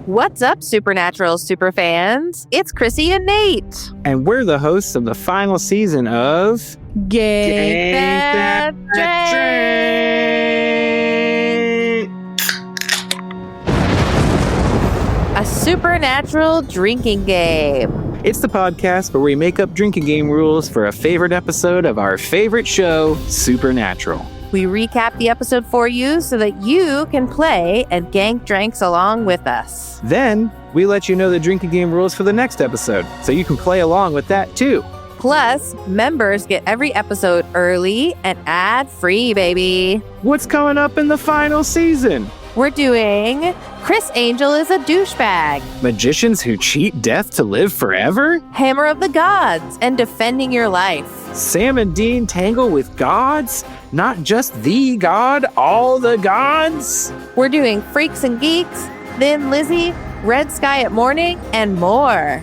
What's up, Supernatural superfans? It's Krissy and Nate. And we're the hosts of the final season of Gank That Drank. A supernatural drinking game. It's the podcast where we make up drinking game rules for a favorite episode of our favorite show, Supernatural. We recap the episode for you so that you can play and gank drinks along with us. Then, we let you know the drinking game rules for the next episode, so you can play along with that too. Plus, members get every episode early and ad-free, baby. What's coming up in the final season? We're doing Criss Angel is a douchebag, Magicians who cheat death to live forever? Hammer of the Gods, and Defending Your Life. Sam and Dean tangle with gods? Not just the god, all the gods? We're doing Freaks and Geeks, Thin Lizzy, Red Sky at Morning, and more.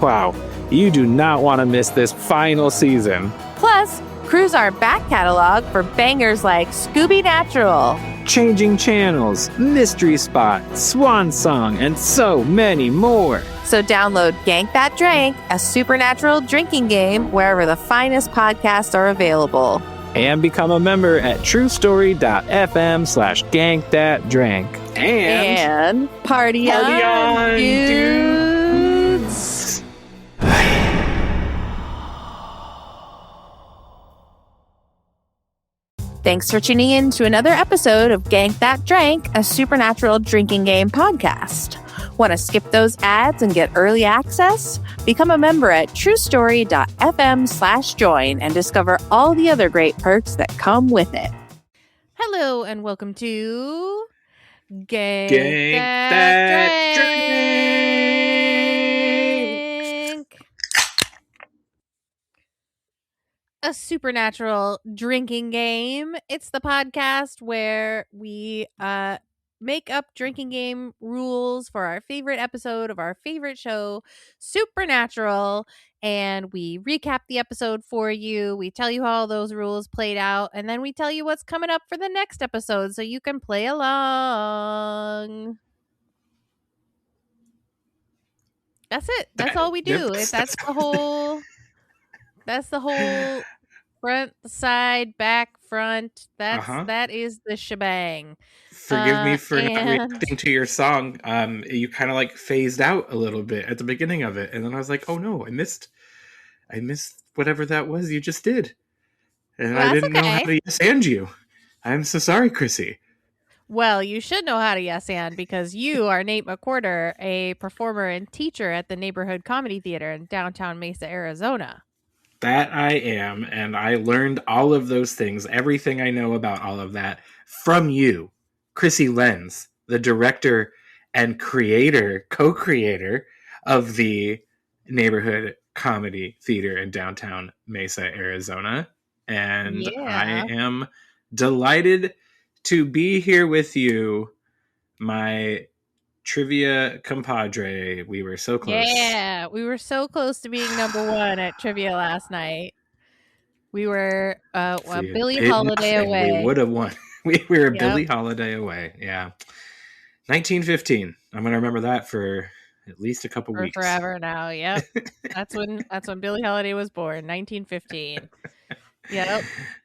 Wow, you do not want to miss this final season. Plus, cruise our back catalog for bangers like Scooby Natural, Changing Channels, Mystery Spot, Swan Song, and so many more. So download Gank That Drank, a supernatural drinking game wherever the finest podcasts are available. And become a member at truestory.fm/gankthatdrank. And party on, dudes. Thanks for tuning in to another episode of Gank That Drank, a supernatural drinking game podcast. Want to skip those ads and get early access? Become a member at truestory.fm/join and discover all the other great perks that come with it. Hello and welcome to Gank That Drank, a supernatural drinking game. It's the podcast where we make up drinking game rules for our favorite episode of our favorite show, Supernatural, and we recap the episode for you. We tell you how all those rules played out, and then we tell you what's coming up for the next episode so you can play along. That's it. That's all we do. That's the whole front, side, back, front. That is the shebang. Forgive me for not reacting to your song. You kind of like phased out a little bit at the beginning of it, and then I was like, "Oh no, I missed whatever that was you just did," and I didn't know how to yes and you. I'm so sorry, Krissy. Well, you should know how to yes and because you are Nate McWhortor, a performer and teacher at the Neighborhood Comedy Theater in downtown Mesa, Arizona. That I am, and I learned all of those things, everything I know about all of that, from you, Krissy Lenz, the director and co-creator of the Neighborhood Comedy Theater in downtown Mesa, Arizona. And I am delighted to be here with you, my trivia compadre. We were so close. Yeah, we were so close to being number one at trivia last night. We were a Billie Holiday away. We would have won. We were a Billie Holiday away. Yeah. 1915. I'm going to remember that for at least a couple weeks. Forever now. Yep. That's when Billie Holiday was born, 1915. Yep.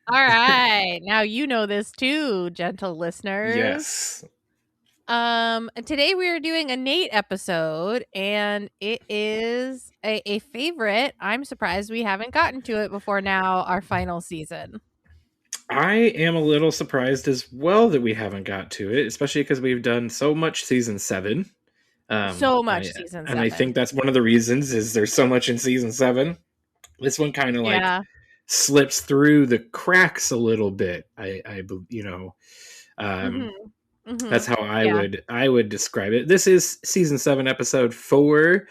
All right. Now you know this too, gentle listeners. Yes. Today we are doing a Nate episode, and it is a favorite. I'm surprised we haven't gotten to it before now, our final season. I am a little surprised as well that we haven't got to it, especially because we've done so much season 7. Season 7. And I think that's one of the reasons is there's so much in season 7. This one kind of like slips through the cracks a little bit. That's how I would describe it. This is season 7, episode 4,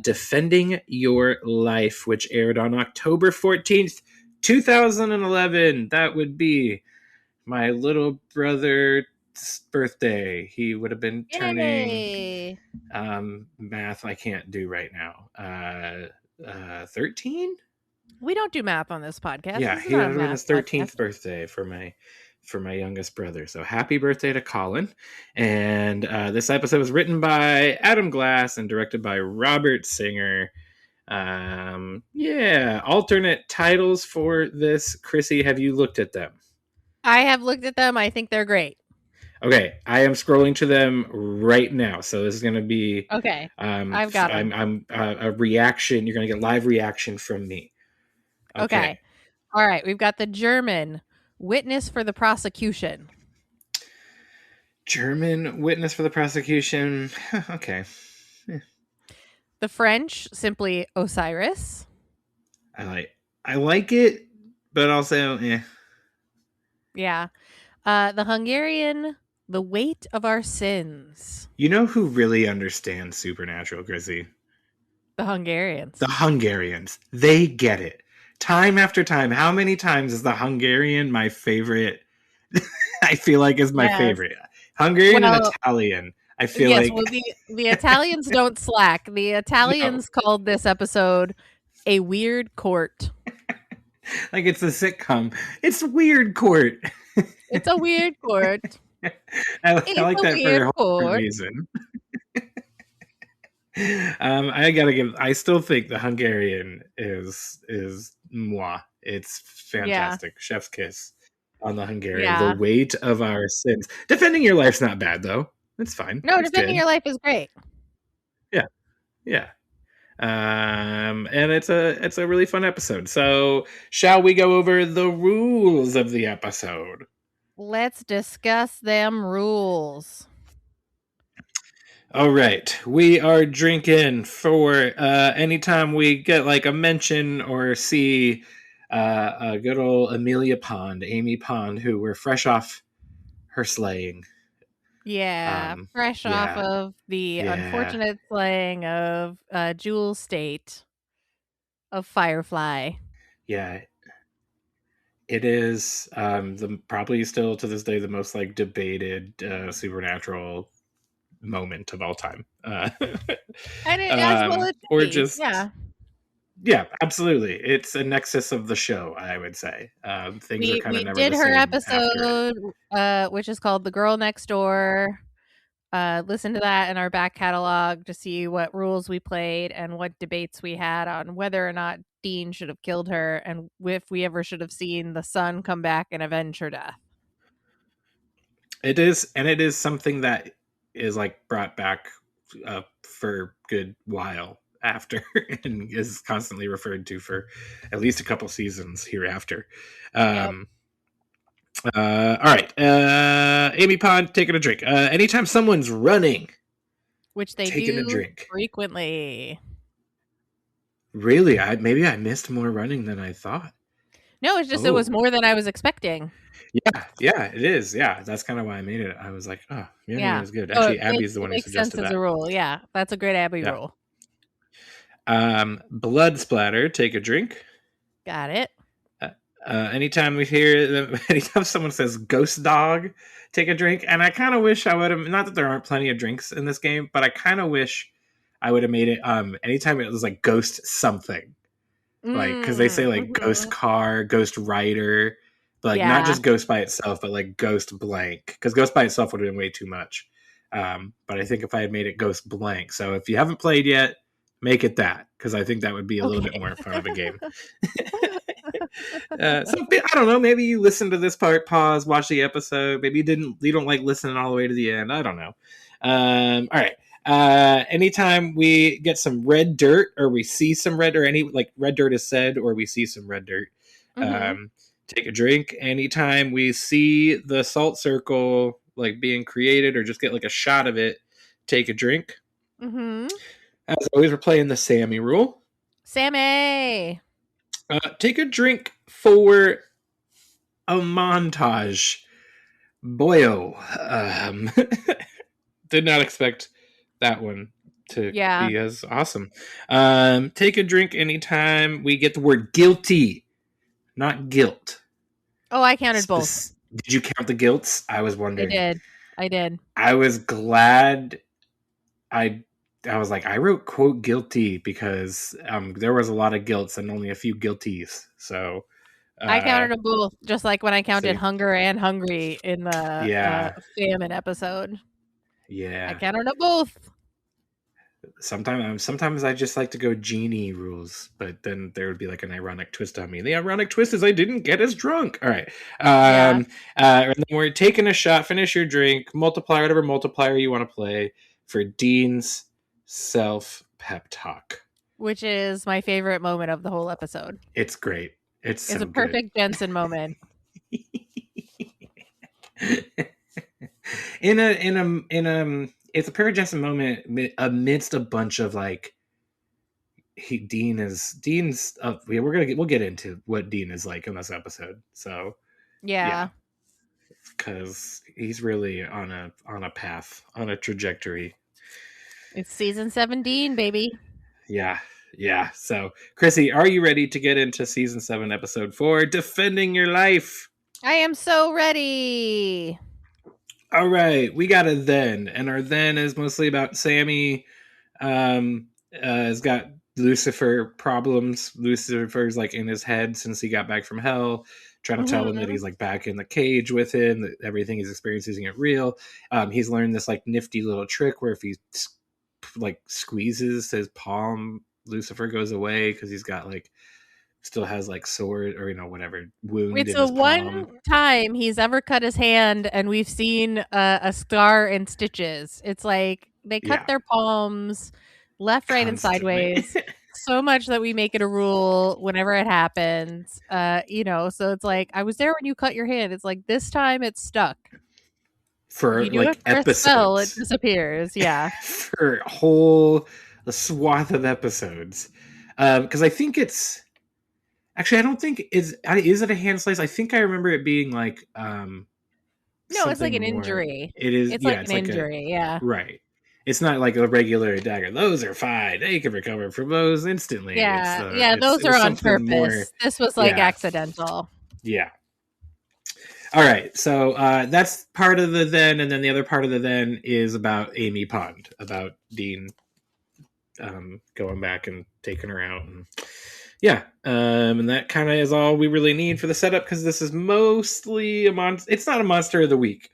Defending Your Life, which aired on October 14th, 2011. That would be my little brother's birthday. He would have been turning math I can't do right now. 13? We don't do math on this podcast. Yeah, he would have been his 13th birthday for my for my youngest brother. So happy birthday to Colin. And this episode was written by Adam Glass and directed by Robert Singer. Alternate titles for this. Krissy, have you looked at them? I have looked at them. I think they're great. Okay, I am scrolling to them right now. So this is going to be okay. I've got them. I'm a reaction. You're going to get live reaction from me. Okay. All right. We've got the German witness for the prosecution. German witness for the prosecution. Okay. The French, simply Osiris. I like it, but also, Yeah. The Hungarian, the weight of our sins. You know who really understands Supernatural, Krissy? The Hungarians. The Hungarians. They get it. Time after time. How many times is the Hungarian my favorite? I feel like is my favorite. Hungarian and Italian. I feel like well, the Italians don't slack. The Italians called this episode a weird court. Like it's a sitcom. It's weird court. It's a weird court. I like that for a whole reason. I still think the Hungarian is moi. It's fantastic. Chef's kiss on the Hungarian. The weight of our sins. Defending your life's not bad though. It's fine. No, it's defending your life is great. Yeah. And it's a really fun episode. So shall we go over the rules of the episode? Let's discuss them rules. All right, we are drinking for anytime we get like a mention or see a good old Amy Pond, who we're fresh off her slaying. Yeah, fresh off of the unfortunate slaying of Jewel State of Firefly. Yeah, it is probably still to this day the most like debated Supernatural moment of all time. And yeah, absolutely. It's a nexus of the show, I would say. Things are kind of never did the her same episode, which is called The Girl Next Door. Listen to that in our back catalog to see what rules we played and what debates we had on whether or not Dean should have killed her and if we ever should have seen the son come back and avenge her death. It is something that is like brought back for a good while after and is constantly referred to for at least a couple seasons hereafter. All right. Amy Pond taking a drink. Anytime someone's running, which they taking do a drink frequently. Really? Maybe I missed more running than I thought. No, it's just it was more than I was expecting. Yeah, it is. Yeah, that's kind of why I made it. I was like, oh, yeah, it was good. Actually, Abby's the one who suggested that. Makes sense as a rule. Yeah, that's a great Abby rule. Blood splatter. Take a drink. Got it. Anytime someone says ghost dog, take a drink. And I kind of wish I would have, not that there aren't plenty of drinks in this game, but I kind of wish I would have made it, anytime it was like ghost something. Like, because they say like ghost car, ghost rider, but like not just ghost by itself, but like ghost blank. Because ghost by itself would have been way too much. But I think if I had made it ghost blank. So if you haven't played yet, make it that. Because I think that would be a little bit more fun of a game. So I don't know. Maybe you listen to this part, pause, watch the episode. Maybe you don't like listening all the way to the end. I don't know. All right. Anytime we get some red dirt or we see some red or any like red dirt is said or we see some red dirt, take a drink. Anytime we see the salt circle like being created or just get like a shot of it, take a drink. As always, we're playing the Sammy rule. Sammy! Take a drink for a montage. Boyo. Did not expect that one to be as awesome. Take a drink anytime we get the word guilty, not guilt. Oh, I counted both. Did you count the guilts? I was wondering. I did. I was glad I was like, I wrote quote guilty because there was a lot of guilts and only a few guilties. So I counted them both, just like when I counted See, hunger and hungry in the yeah, famine episode. I yeah. counted them both. Sometimes I just like to go genie rules, but then there would be like an ironic twist on me. The ironic twist is I didn't get as drunk. All right. Yeah. And then we're taking a shot, finish your drink, multiply whatever multiplier you want to play for Dean's self pep talk. Which is my favorite moment of the whole episode. It's great. It's It's so a perfect Jensen moment. It's a perfect Jensen moment amidst a bunch of like Dean's we'll get into what Dean is like in this episode. So Yeah. because he's really on a path, on a trajectory. It's season 17, baby. Yeah. So Krissy, are you ready to get into season 7, episode 4, Defending Your Life? I am so ready. All right, we got a then, and our then is mostly about Sammy. Has got Lucifer problems. Lucifer's like in his head since he got back from hell, trying to tell him that he's like back in the cage with him, that everything he's experiencing isn't real. He's learned this like nifty little trick where if he like squeezes his palm, Lucifer goes away because he's got like still has like sword or whatever wound. It's in the his one palm. time he's ever cut his hand, and we've seen a scar and stitches. It's like they cut their palms left, right, and sideways so much that we make it a rule whenever it happens. So it's like, I was there when you cut your hand. It's like, this time it's stuck. For you do like it for episodes, a spell, it disappears. Yeah, for a whole swath of episodes. Because I think it's actually, I don't think is it a hand slice? I think I remember it being like no, it's like an injury. It is. It's yeah, like it's an like injury. Yeah, right. It's not like a regular dagger. Those are fine. They can recover from those instantly. Yeah, those are on purpose. This was like accidental. Yeah. All right, so that's part of the then, and then the other part of the then is about Amy Pond, about Dean going back and taking her out, and and that kind of is all we really need for the setup, because this is mostly a monster. It's not a monster of the week.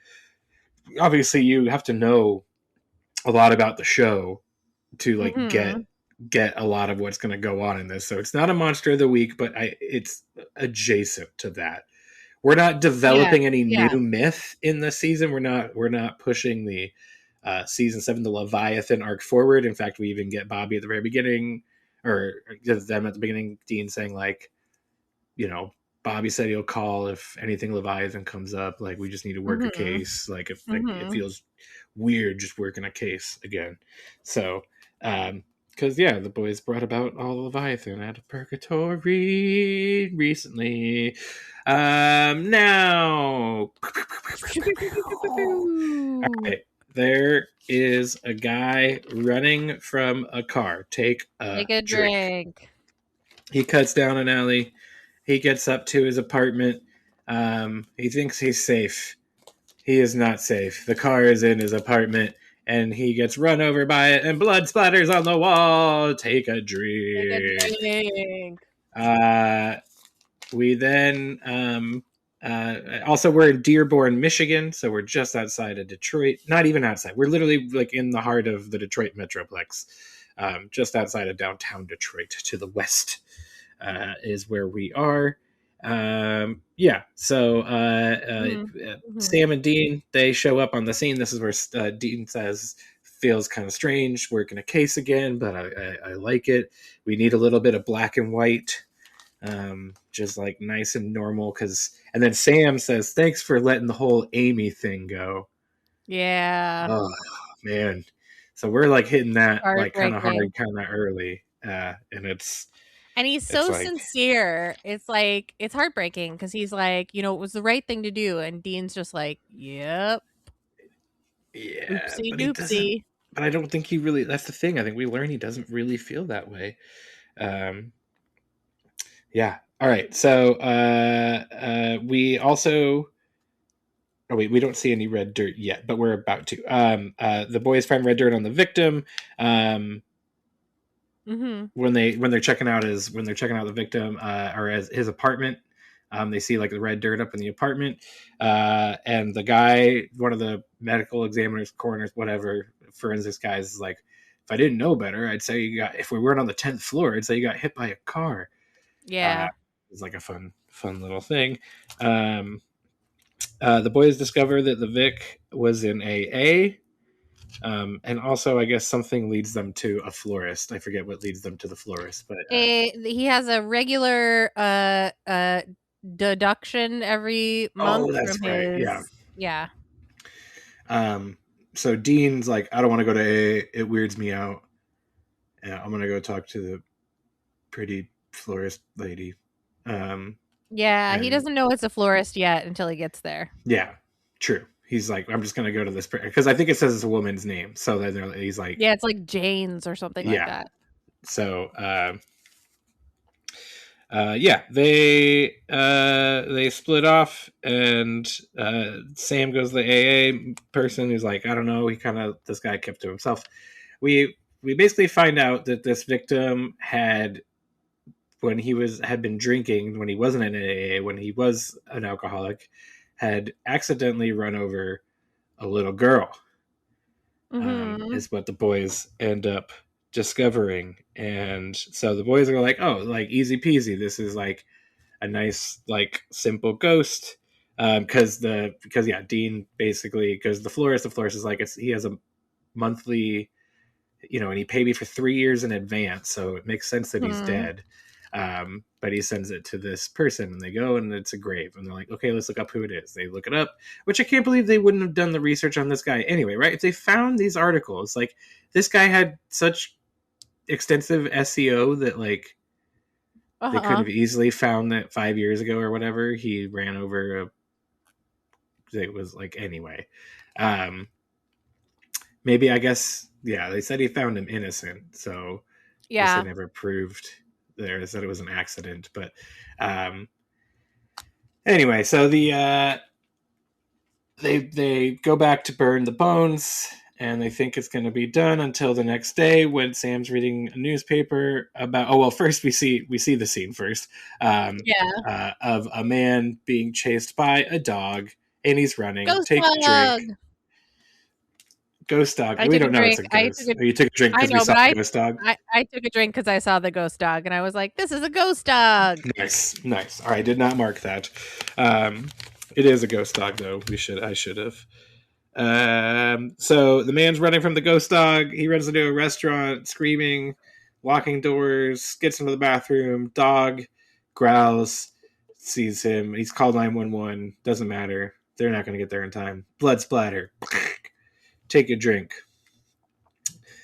Obviously, you have to know a lot about the show to like get a lot of what's going to go on in this. So it's not a monster of the week, but it's adjacent to that. We're not developing any new myth in this season. We're not pushing the season 7, the Leviathan arc forward. In fact, we even get Bobby at the very beginning, or them at the beginning, Dean saying like, Bobby said he'll call if anything Leviathan comes up. Like, we just need to work a case. Like, if like, it feels weird just working a case again. So, because the boys brought about all Leviathan out of purgatory recently. Now, all right, there is a guy running from a car. Take a drink. He cuts down an alley. He gets up to his apartment. He thinks he's safe. He is not safe. The car is in his apartment, and he gets run over by it, and blood splatters on the wall. Take a drink. We then also, we're in Dearborn, Michigan, so we're just outside of Detroit. Not even outside. We're literally like in the heart of the Detroit Metroplex, just outside of downtown Detroit. To the west is where we are. So Sam and Dean, they show up on the scene. This is where Dean says feels kind of strange working a case again, but I like it. We need a little bit of black and white. Just like nice and normal, and then Sam says, thanks for letting the whole Amy thing go. Oh man, so we're like hitting that like kind of hard, kind of early, and he's so sincere. It's like, it's heartbreaking, because he's like, it was the right thing to do, and Dean's just like, yep, oopsie doopsie. But I don't think he really, that's the thing, I think we learn he doesn't really feel that way. All right. So we also. Oh wait, we don't see any red dirt yet, but we're about to. The boys find red dirt on the victim. When they're checking out the victim or his apartment, They see like the red dirt up in the apartment, and the guy, one of the medical examiners, coroners, whatever, forensics guys, is like, if I didn't know better, I'd say if we weren't on the 10th floor, I'd say you got hit by a car. Yeah. It's like a fun little thing. The boys discover that the Vic was in AA. And also, I guess something leads them to a florist. I forget what leads them to the florist, but He has a regular deduction every month that's from right. Yeah. his. Yeah. So Dean's like, I don't want to go to AA. It weirds me out. I'm gonna go talk to the pretty florist lady. Yeah, he doesn't know it's a florist yet until he gets there. Yeah, true. He's like, I'm just gonna go to this because I think it says it's a woman's name. So then he's like, yeah, it's like Jane's or something like that. So they split off, and Sam goes to the AA person who's like, I don't know. This guy kept to himself. We basically find out that this victim had been drinking when he wasn't in AA, when he was an alcoholic, had accidentally run over a little girl. Is what the boys end up discovering. And so the boys are like, oh, like easy peasy, this is like a nice, like, simple ghost. Because Dean basically goes to the florist is like, he has a monthly, and he paid me for 3 years in advance, so it makes sense that he's dead. But he sends it to this person, and they go, and it's a grave, and they're like, okay, let's look up who it is. They look it up, which I can't believe they wouldn't have done the research on this guy anyway, right? If they found these articles, like, this guy had such extensive SEO that, like, they could have easily found that 5 years ago or whatever he ran over it was like, anyway. Maybe, I guess, they said he found him innocent, so they never proved there. They said it was an accident, but anyway, so they go back to burn the bones, and they think it's going to be done until the next day when Sam's reading a newspaper about. First we see the scene first of a man being chased by a dog, and he's running. Take a drink. Ghost dog. We don't know it's a ghost. You took a drink because we saw the ghost dog? I took a drink because I saw the ghost dog, and I was like, this is a ghost dog. Nice. All right, did not mark that. It is a ghost dog, though. I should have. So the man's running from the ghost dog. He runs into a restaurant, screaming, locking doors, gets into the bathroom. Dog growls, sees him. He's called 911. Doesn't matter. They're not going to get there in time. Blood splatter. Take a drink.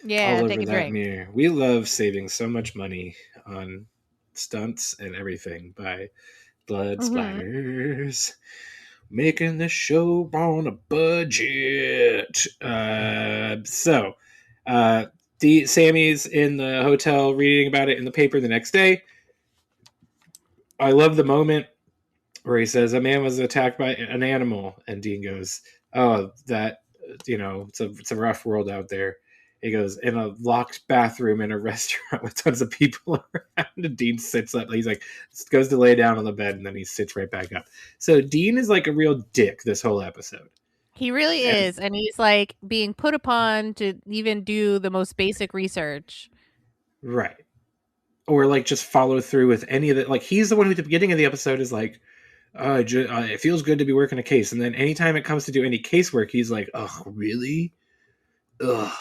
Yeah, all take over a that drink. mirror. We love saving so much money on stunts and everything by blood splatters. Making the show on a budget. Sammy's in the hotel reading about it in the paper the next day. I love the moment where he says, a man was attacked by an animal, and Dean goes, oh, that, it's a rough world out there. He goes, in a locked bathroom in a restaurant with tons of people around, and Dean sits up. He's like, goes to lay down on the bed, and then he sits right back up. So Dean is like a real dick this whole episode. He really is, and he's like being put upon to even do the most basic research. Right. Or like just follow through with any of it. Like, he's the one who at the beginning of the episode is like, it feels good to be working a case. And then anytime it comes to do any casework, he's like, oh, really? Ugh.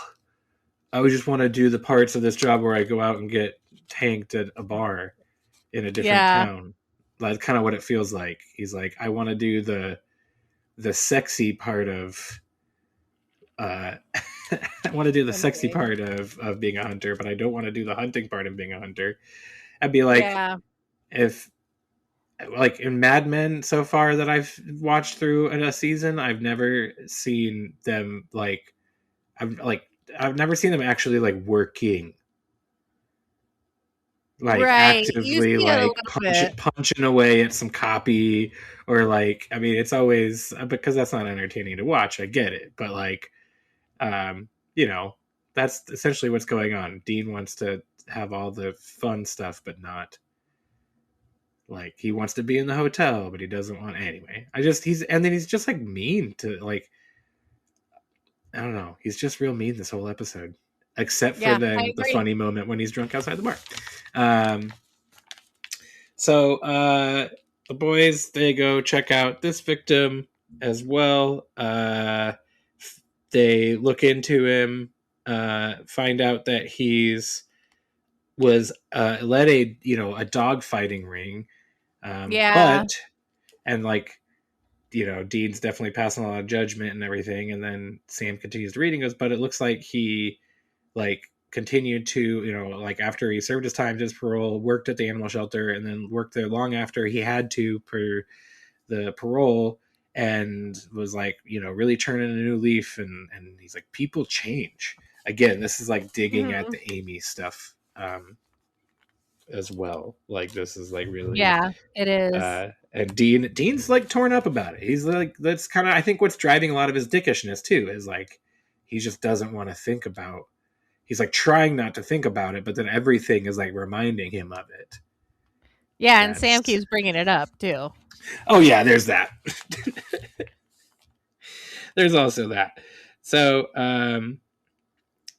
I would just want to do the parts of this job where I go out and get tanked at a bar in a different town. That's kind of what it feels like. He's like, I want to do the sexy part of I want to do the sexy part of being a hunter, but I don't want to do the hunting part of being a hunter. I'd be like, if like in Mad Men so far that I've watched through in a season, I've never seen them I've never seen them actually like working, like actively like punching away at some copy, or like, I mean, it's always because that's not entertaining to watch. I get it, but like, that's essentially what's going on. Dean wants to have all the fun stuff, but not Like he wants to be in the hotel, but he doesn't want anyway. He's just like mean to like I don't know. He's just real mean this whole episode, except for Yeah, I then the agree. funny moment when he's drunk outside the bar. Um, the boys they go check out this victim as well. They look into him, find out that he's was led a dog fighting ring, Yeah. but and like Dean's definitely passing a lot of judgment and everything, and then Sam continues to reading goes, but it looks like he like continued to like after he served his time, his parole, worked at the animal shelter, and then worked there long after he had to per the parole, and was like really turning a new leaf, and he's like people change again. This is like digging at the Amy stuff as well. Like this is like really Yeah, it is. and Dean's like torn up about it. He's like that's kind of I think what's driving a lot of his dickishness too is like he just doesn't want to think about. He's like trying not to think about it, but then everything is like reminding him of it. Yeah, and Sam keeps bringing it up too. Oh yeah, there's that. There's also that. So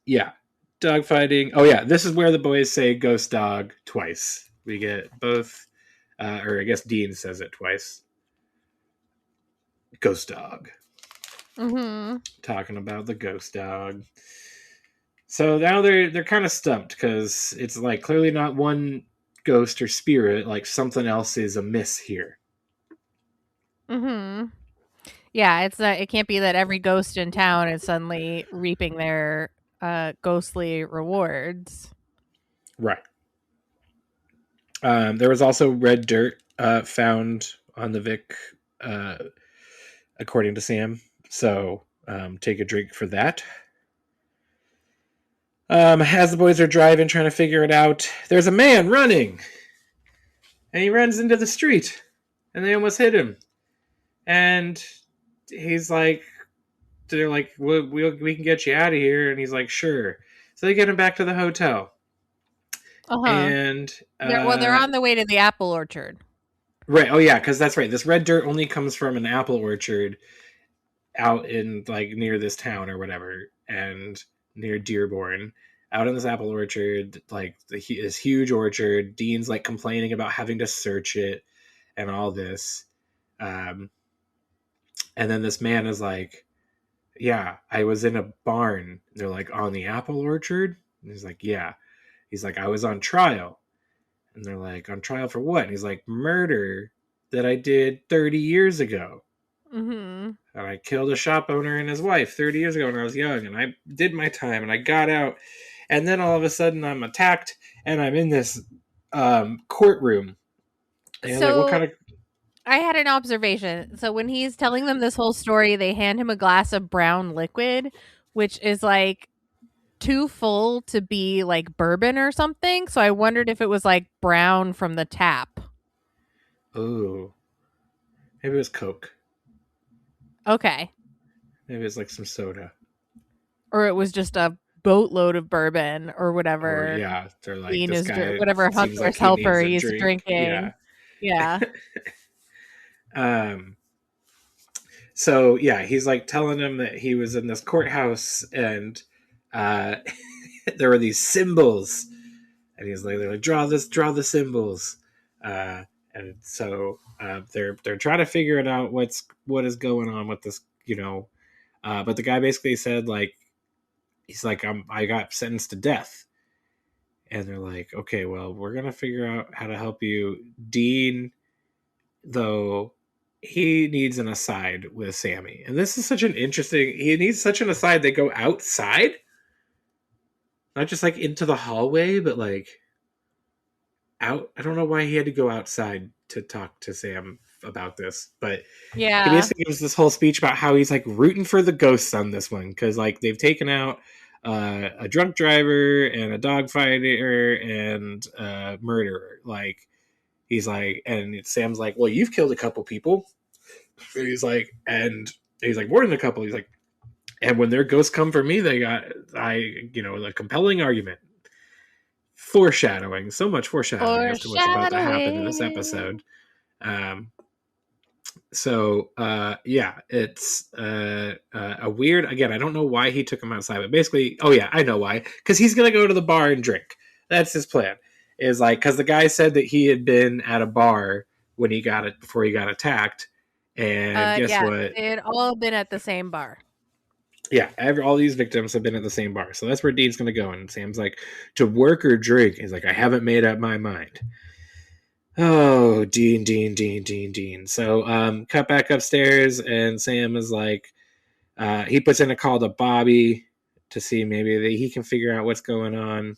yeah, dog fighting. Oh yeah, this is where the boys say "ghost dog" twice. We get both, or I guess Dean says it twice. Ghost dog. Mm-hmm. Talking about the ghost dog. So now they're kind of stumped because it's like clearly not one ghost or spirit. Like something else is amiss here. Mm-hmm. Yeah, it's not. It can't be that every ghost in town is suddenly reaping their ghostly rewards. Right. There was also red dirt found on the Vic, according to Sam. So take a drink for that. As the boys are driving, trying to figure it out, there's a man running. And he runs into the street. And they almost hit him. And he's like, they're like, we can get you out of here. And he's like, sure. So they get him back to the hotel. Uh-huh. And they're on the way to the apple orchard. Right. Oh yeah, because that's right. This red dirt only comes from an apple orchard out in like near this town or whatever, and near Dearborn. Out in this apple orchard, like this huge orchard. Dean's like complaining about having to search it and all this. And then this man is like, yeah, I was in a barn. They're like, on the apple orchard? And he's like, yeah. He's like, I was on trial. And they're like, on trial for what? And he's like, murder that I did 30 years ago. Mm-hmm. And I killed a shop owner and his wife 30 years ago when I was young. And I did my time and I got out. And then all of a sudden I'm attacked and I'm in this courtroom. And so like, what kind of... I had an observation. So when he's telling them this whole story, they hand him a glass of brown liquid, which is like too full to be like bourbon or something. So I wondered if it was like brown from the tap. Oh. Maybe it was Coke. Okay. Maybe it's like some soda. Or it was just a boatload of bourbon or whatever. Or, yeah. They're like, Dean this is guy whatever Hustler's like helper he's drink. drinking. Yeah. So yeah, he's like telling him that he was in this courthouse and there were these symbols, and he's like, they're like, draw the symbols, and so they're trying to figure it out what is going on with this, but the guy basically said like, he's like, I got sentenced to death, and they're like, okay, well, we're gonna figure out how to help you. Dean, though, he needs an aside with Sammy. And this is such an interesting... He needs such an aside. They go outside. Not just, like, into the hallway, but, like, out. I don't know why he had to go outside to talk to Sam about this. But yeah, he basically gives this whole speech about how he's, like, rooting for the ghosts on this one. Because, like, they've taken out a drunk driver and a dog fighter and a murderer. Like... He's like, and Sam's like, well, you've killed a couple people. And he's like, more than a couple. He's like, and when their ghosts come for me, they got, a compelling argument. foreshadowing. So much foreshadowing as to what's about to happen in this Foreshadowing. episode. So yeah, it's a weird. Again, I don't know why he took him outside, but basically, oh yeah, I know why. Because he's gonna go to the bar and drink. That's his plan. Is like because the guy said that he had been at a bar when he got it before he got attacked, and guess Yeah, what? they had all been at the same bar. Yeah, all these victims have been at the same bar, so that's where Dean's gonna go. And Sam's like, to work or drink. He's like, I haven't made up my mind. Oh, Dean. So, cut back upstairs, and Sam is like, he puts in a call to Bobby to see maybe that he can figure out what's going on.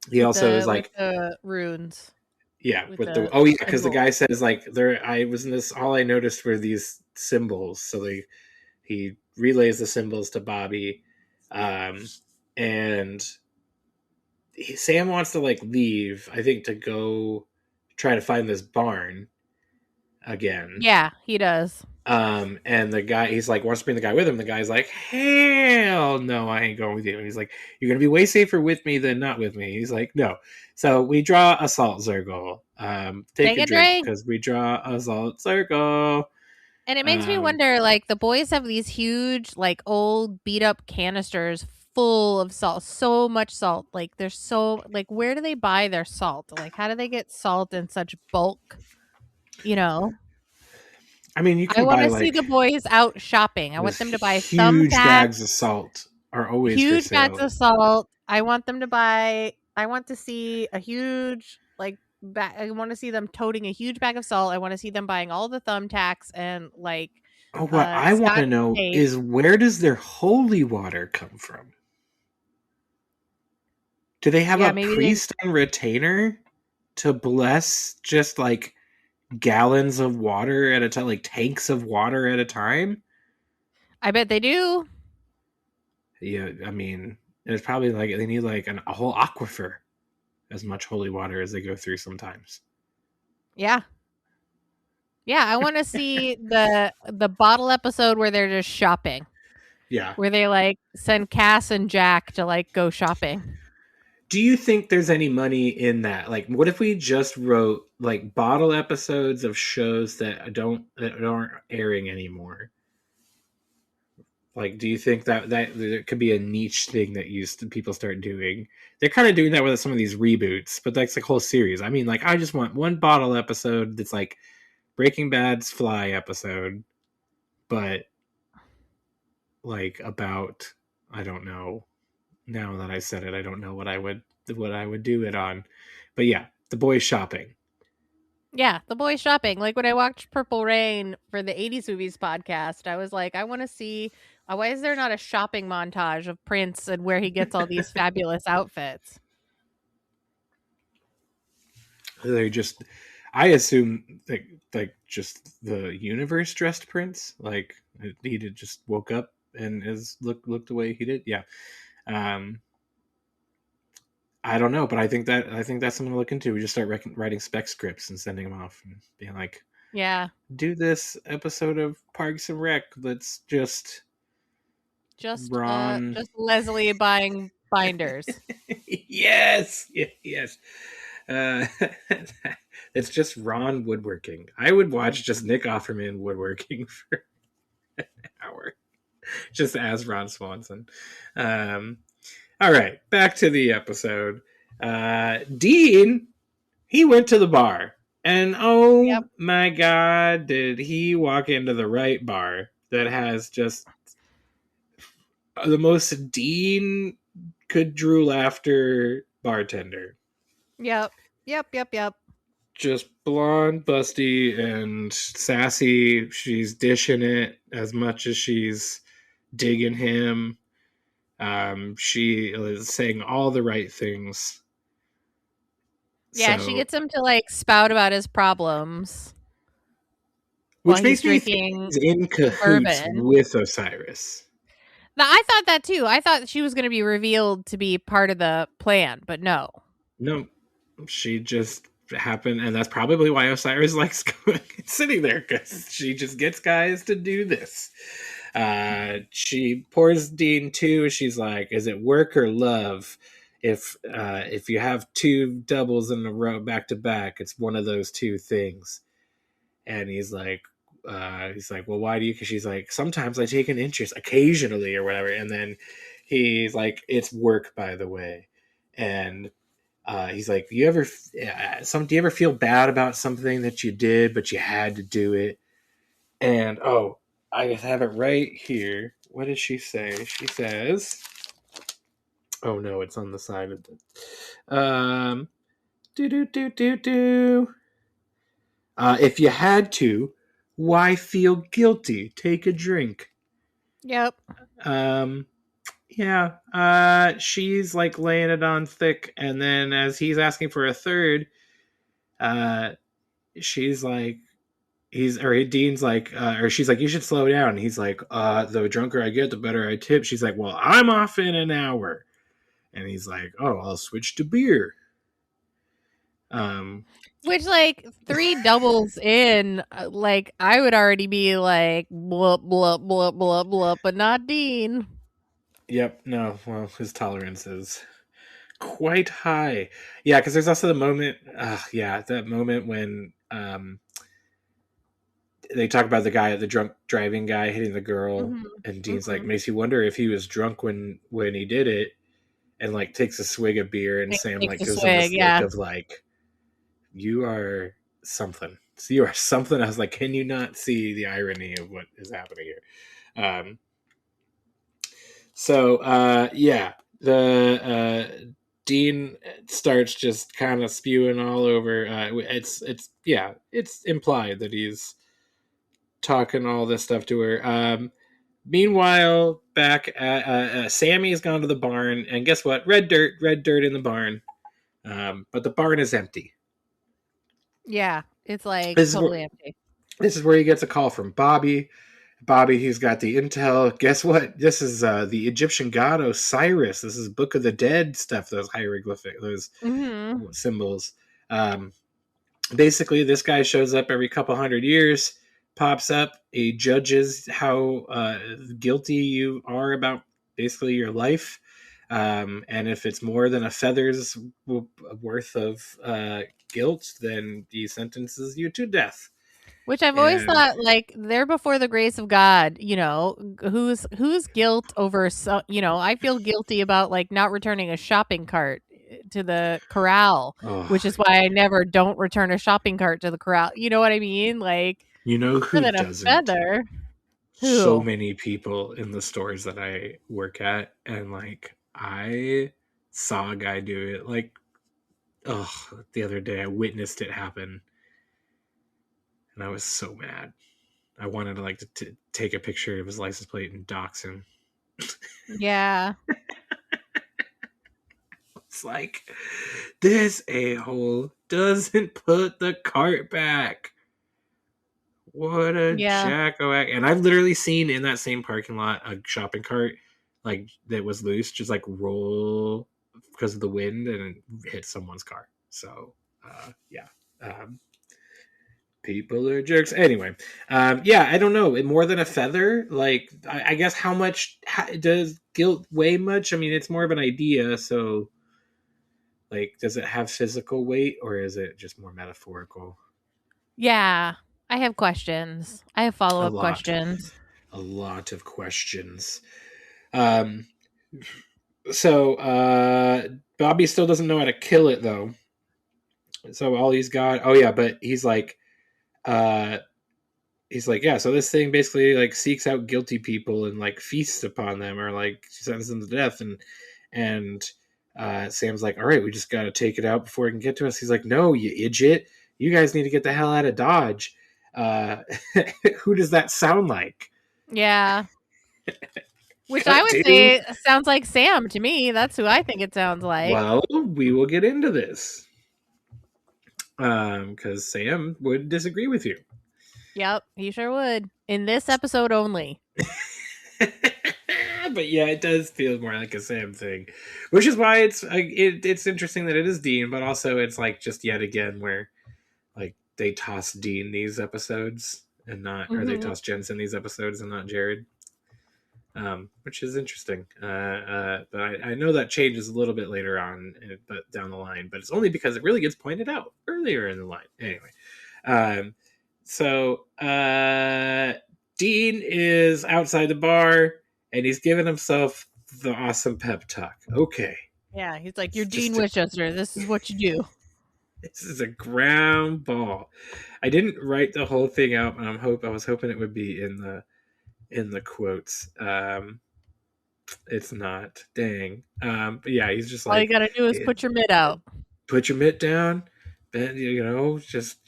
He also is With like, the runes. yeah, With with the oh yeah, because the symbol. guy says like I was in this. All I noticed were these symbols. So he relays the symbols to Bobby, and Sam wants to like leave. I think to go try to find this barn again. Yeah, he does. And the guy, he's like, wants to bring the guy with him. The guy's like, hell no, I ain't going with you. And he's like, you're gonna be way safer with me than not with me. He's like, no. So we draw a salt circle. Take a drink because we draw a salt circle. And it makes me wonder, like, the boys have these huge, like, old beat up canisters full of salt, so much salt. Like, there's so, like, where do they buy their salt? Like, how do they get salt in such bulk? You know, I mean, you I can want buy to see like the boys out shopping. I want those them to buy huge thumbtacks, bags of salt are always for huge bags sale. of salt. I want them to buy, I want to see a huge, like, I want to see them toting a huge bag of salt. I want to see them buying all the thumbtacks and, like, Oh, what I want to Scotch know tape. is where does their holy water come from? Do they have Yeah, a maybe priest and retainer to bless just like gallons of water at a time, like tanks of water at a time? I bet they do. Yeah, I mean, it's probably like they need like a whole aquifer as much holy water as they go through sometimes. Yeah. Yeah, I want to see the bottle episode where they're just shopping. Yeah. Where they like send Cass and Jack to like go shopping. Do you think there's any money in that? Like, what if we just wrote like bottle episodes of shows that aren't airing anymore? Like, do you think that there could be a niche thing that people start doing? They're kind of doing that with some of these reboots, but that's like whole series. I mean, like, I just want one bottle episode that's like Breaking Bad's Fly episode, but like about I don't know. Now that I said it, I don't know what I would do it on. But yeah, the boys shopping. Yeah, the boys shopping. Like when I watched Purple Rain for the 80s movies podcast, I was like, I want to see why is there not a shopping montage of Prince and where he gets all these fabulous outfits? They just I assume that like just the universe dressed Prince, like he did just woke up and looked the way he did. Yeah. I don't know, but I think that's something to look into. We just start writing spec scripts and sending them off and being like, yeah, do this episode of Parks and Rec. Let's just Ron. just Leslie buying binders. Yes. Uh, it's just Ron woodworking. I would watch just Nick Offerman woodworking for an hour, just as Ron Swanson. All right, back to the episode. Dean, he went to the bar, and my God, did he walk into the right bar that has just the most Dean could drool after bartender. Yep. Just blonde, busty, and sassy. She's dishing it as much as she's digging him. She is saying all the right things. Yeah, she gets him to like spout about his problems. Which makes me think he's in cahoots with Osiris. Now, I thought that too. I thought she was going to be revealed to be part of the plan, but no. No, she just happened, and that's probably why Osiris likes sitting there, because she just gets guys to do this. She pours Dean too. She's like, is it work or love? if you have two doubles in a row back to back, it's one of those two things. And he's like, well, why do you? Because she's like, sometimes I take an interest, occasionally or whatever. And then he's like, it's work, by the way. And he's like, do you ever feel bad about something that you did, but you had to do it? And I have it right here. What does she say? She says, oh no, it's on the side of the if you had to, why feel guilty? Take a drink. Yep. Yeah. She's like laying it on thick, and then as he's asking for a third, she's like, Dean's like, or she's like, you should slow down. And he's like, the drunker I get, the better I tip. She's like, well, I'm off in an hour. And he's like, oh, I'll switch to beer. Which, like, 3 doubles in, like, I would already be like, blup, blup, blup, blup, blup, but not Dean. Yep, no, well, his tolerance is quite high. Yeah, because there's also the moment, that moment when they talk about the drunk driving guy hitting the girl, and Dean's like, makes you wonder if he was drunk when he did it, and like takes a swig of beer, and Sam like gives him this look of like, you are something. So you are something. I was like, can you not see the irony of what is happening here? The Dean starts just kind of spewing all over. It's implied that he's talking all this stuff to her. Meanwhile, back at Sammy's gone to the barn, and guess what? Red dirt in the barn. But the barn is empty. Yeah, it's like totally empty. This is where he gets a call from Bobby. Bobby, he's got the intel. Guess what? This is the Egyptian god Osiris. This is Book of the Dead stuff, those hieroglyphic, those symbols. Basically, this guy shows up every couple hundred years, pops up. He judges how guilty you are about basically your life. And if it's more than a feather's worth of guilt, then he sentences you to death. Which I've always thought, like, they're before the grace of God, you know, who's guilt over, I feel guilty about, like, not returning a shopping cart to the corral, which is why I never don't return a shopping cart to the corral. You know what I mean? Like, you know who than doesn't? A feather. So many people in the stores that I work at, and like, I saw a guy do it, like, the other day I witnessed it happen. And I was so mad. I wanted to like to take a picture of his license plate and dox him. Yeah. It's like, this a-hole doesn't put the cart back. What a jacko-ack. And I've literally seen in that same parking lot a shopping cart like that was loose just like roll because of the wind and hit someone's car. So people are jerks. Anyway, I don't know. More than a feather? Like, I guess how does guilt weigh much? I mean, it's more of an idea. So, like, does it have physical weight or is it just more metaphorical? Yeah, I have questions. I have follow-up questions. A lot of questions. So, Bobby still doesn't know how to kill it, though. So all he's got... Oh, yeah, but he's like... so this thing basically like seeks out guilty people and like feasts upon them or like sentences them to death, and Sam's like, all right, we just got to take it out before it can get to us. He's like, no, you idiot, you guys need to get the hell out of Dodge. Who does that sound like? Yeah. Which I would say sounds like Sam to me. That's who I think it sounds like. Well, we will get into this. Because Sam would disagree with you. Yep, he sure would. In this episode only. But yeah, it does feel more like a Sam thing, which is why it's interesting that it is Dean, but also it's like just yet again where like they toss Dean these episodes and not, or they toss Jensen these episodes and not Jared. which is interesting. But I know that changes a little bit later on, but down the line. But it's only because it really gets pointed out earlier in the line. Anyway, um, so Dean is outside the bar and he's giving himself the awesome pep talk. Okay, Yeah, he's like, "You're Dean just Winchester. This is what you do." this is a ground ball. I didn't write the whole thing out, and I was hoping it would be in the quotes. It's not. Dang. But yeah, he's just All you like, gotta do is "Eh, put your mitt out. put your mitt down, then just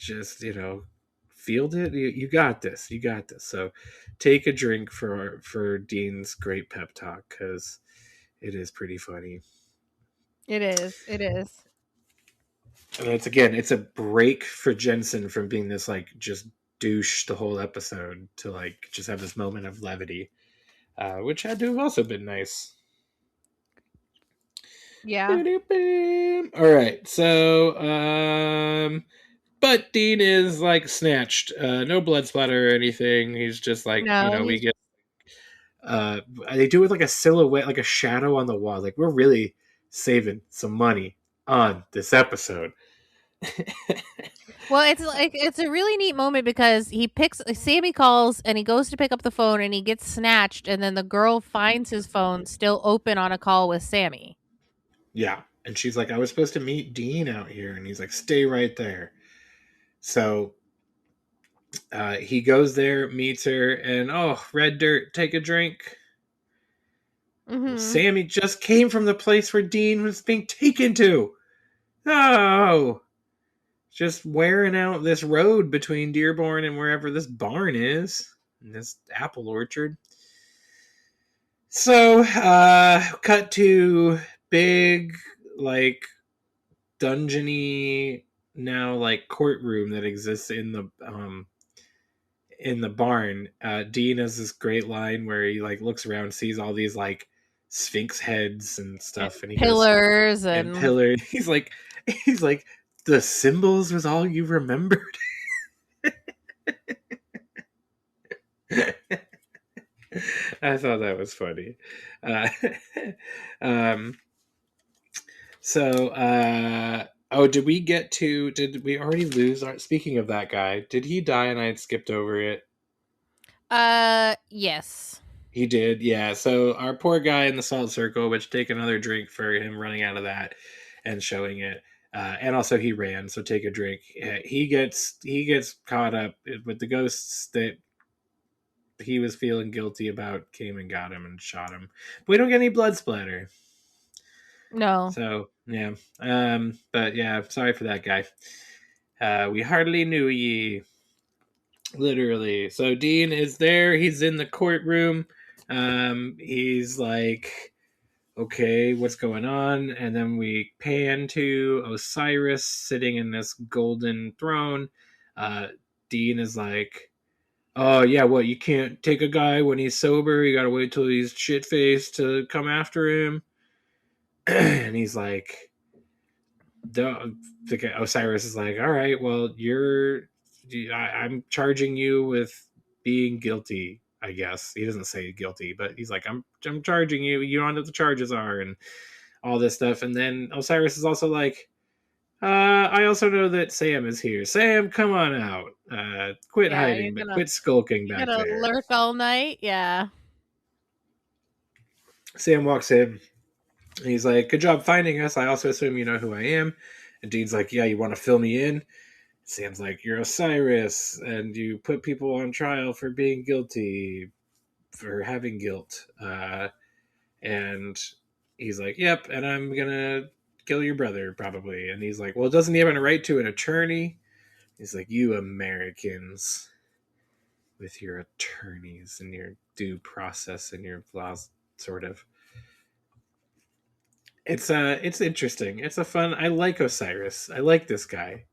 field it. You got this. You got this. So take a drink for Dean's great pep talk because it is pretty funny. It is. It is. And it's a break for Jensen from being this like just douche the whole episode to like just have this moment of levity, which had to have also been nice. Yeah. All right, so but Dean is like snatched. No blood splatter or anything. He's just like, No, we he's get they do it like a silhouette, like a shadow on the wall. Like we're really saving some money on this episode. well. It's like it's a really neat moment because Sammy calls and he goes to pick up the phone and he gets snatched, and then the girl finds his phone still open on a call with Sammy. Yeah. And she's like, I was supposed to meet Dean out here. And he's like, stay right there. So he goes there, meets her, and red dirt, take a drink. Mm-hmm. Sammy just came from the place where Dean was being taken to. Oh, just wearing out this road between Dearborn and wherever this barn is, in this apple orchard. So, cut to big, like, dungeony now like courtroom that exists in the barn. Dean has this great line where he like looks around, sees all these like sphinx heads and stuff, and he Pillars goes, and pillars. He's like, the symbols was all you remembered. I thought that was funny. Um, so, did we already lose speaking of that guy, did he die and I had skipped over it? Yes. He did, yeah. So our poor guy in the salt circle, which take another drink for him running out of that and showing it. And also he ran, so take a drink. He gets caught up with the ghosts that he was feeling guilty about, came and got him and shot him. But we don't get any blood splatter. No. So yeah. But yeah, sorry for that guy. We hardly knew ye. Literally. So Dean is there. He's in the courtroom. He's like, okay, what's going on? And then we pan to Osiris sitting in this golden throne. Dean is like, oh, yeah, what? You can't take a guy when he's sober. You gotta wait till he's shit faced to come after him. And he's like, Osiris is like, all right, well, I'm charging you with being guilty, I guess. He doesn't say guilty, but he's like, I'm charging you. You know what the charges are and all this stuff. And then Osiris is also like, I also know that Sam is here. Sam, come on out. Quit hiding, but quit skulking back there. You're gonna lurk all night? Yeah. Sam walks in. And he's like, good job finding us. I also assume you know who I am. And Dean's like, yeah, you want to fill me in? Sam's like, you're Osiris, and you put people on trial for being guilty, for having guilt. And he's like, yep, and I'm going to kill your brother, probably. And he's like, well, doesn't he have a right to an attorney? He's like, you Americans with your attorneys and your due process and your laws, sort of. It's interesting. It's a fun. I like Osiris. I like this guy.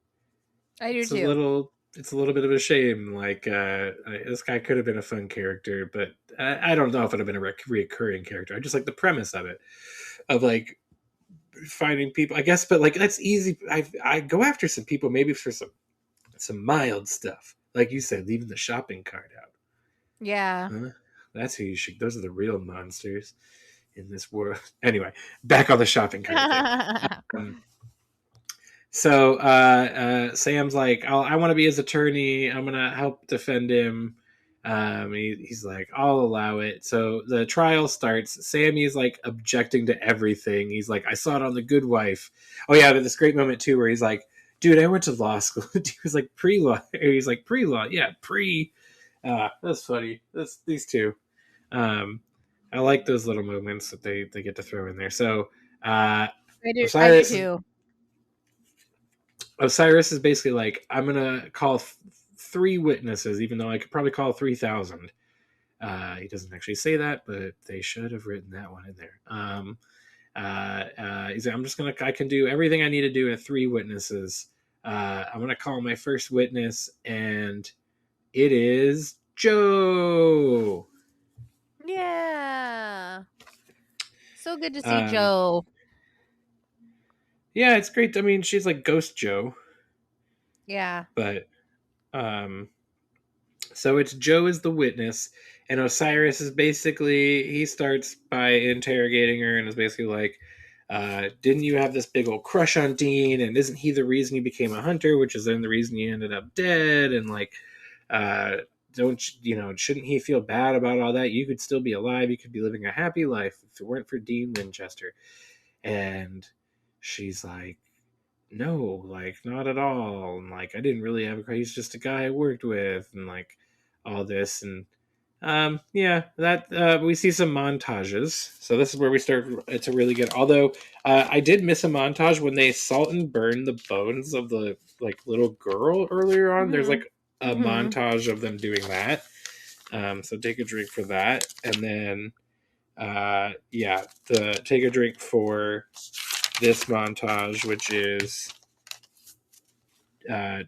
I do It's too. it's a little bit of a shame. Like this guy could have been a fun character, but I don't know if it would have been a reoccurring character. I just like the premise of it, of like finding people. I guess, but like that's easy. I go after some people maybe for some mild stuff, like you said, leaving the shopping cart out. Yeah. Huh? That's who you should. Those are the real monsters in this world. Anyway, back on the shopping cart thing. So Sam's like, I want to be his attorney. I'm gonna help defend him. He's like, I'll allow it. So the trial starts. Sammy's like objecting to everything. He's like, I saw it on The Good Wife. Oh yeah, but this great moment too where he's like, dude, I went to law school. He was like pre-law. He's like pre-law. Yeah, pre. That's funny. That's these two. I like those little moments that they get to throw in there. So I do Osiris, too. Osiris is basically like, I'm gonna call 3 witnesses, even though I could probably call 3,000. He doesn't actually say that, but they should have written that one in there. He's like, I can do everything I need to do with 3 witnesses. I'm gonna call my first witness, and it is Joe. Yeah. So good to see Joe. Yeah, it's great. I mean, she's like Ghost Joe. Yeah. But so it's Joe is the witness, and Osiris is basically, he starts by interrogating her and is basically like, didn't you have this big old crush on Dean, and isn't he the reason you became a hunter, which is then the reason you ended up dead, and like, shouldn't he feel bad about all that? You could still be alive, you could be living a happy life if it weren't for Dean Winchester. And she's like, no, like, not at all, and like, I didn't really have a crush, he's just a guy I worked with, and like all this. And that we see some montages, so this is where we start to really get, although I did miss a montage when they salt and burn the bones of the like little girl earlier on. There's like a montage of them doing that, so take a drink for that. And then take a drink for this montage, which is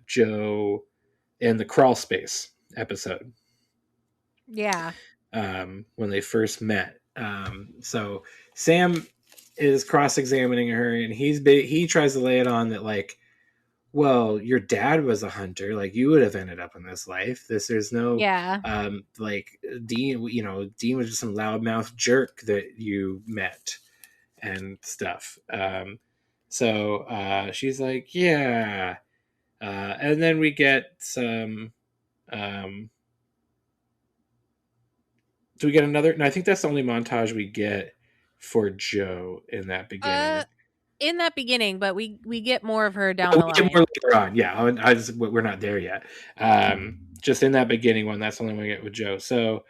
Joe in the crawl space episode. Yeah. When they first met. So Sam is cross-examining her, and he tries to lay it on that like, well, your dad was a hunter, like you would have ended up in this life. There's no like Dean, Dean was just some loudmouth jerk that you met and stuff. So she's like, yeah. And then we get some do we get another? No, I think that's the only montage we get for Joe in that beginning. In that beginning, but we get more of her down the line. More later on, yeah. We're not there yet. Just in that beginning one, that's the only one we get with Joe. So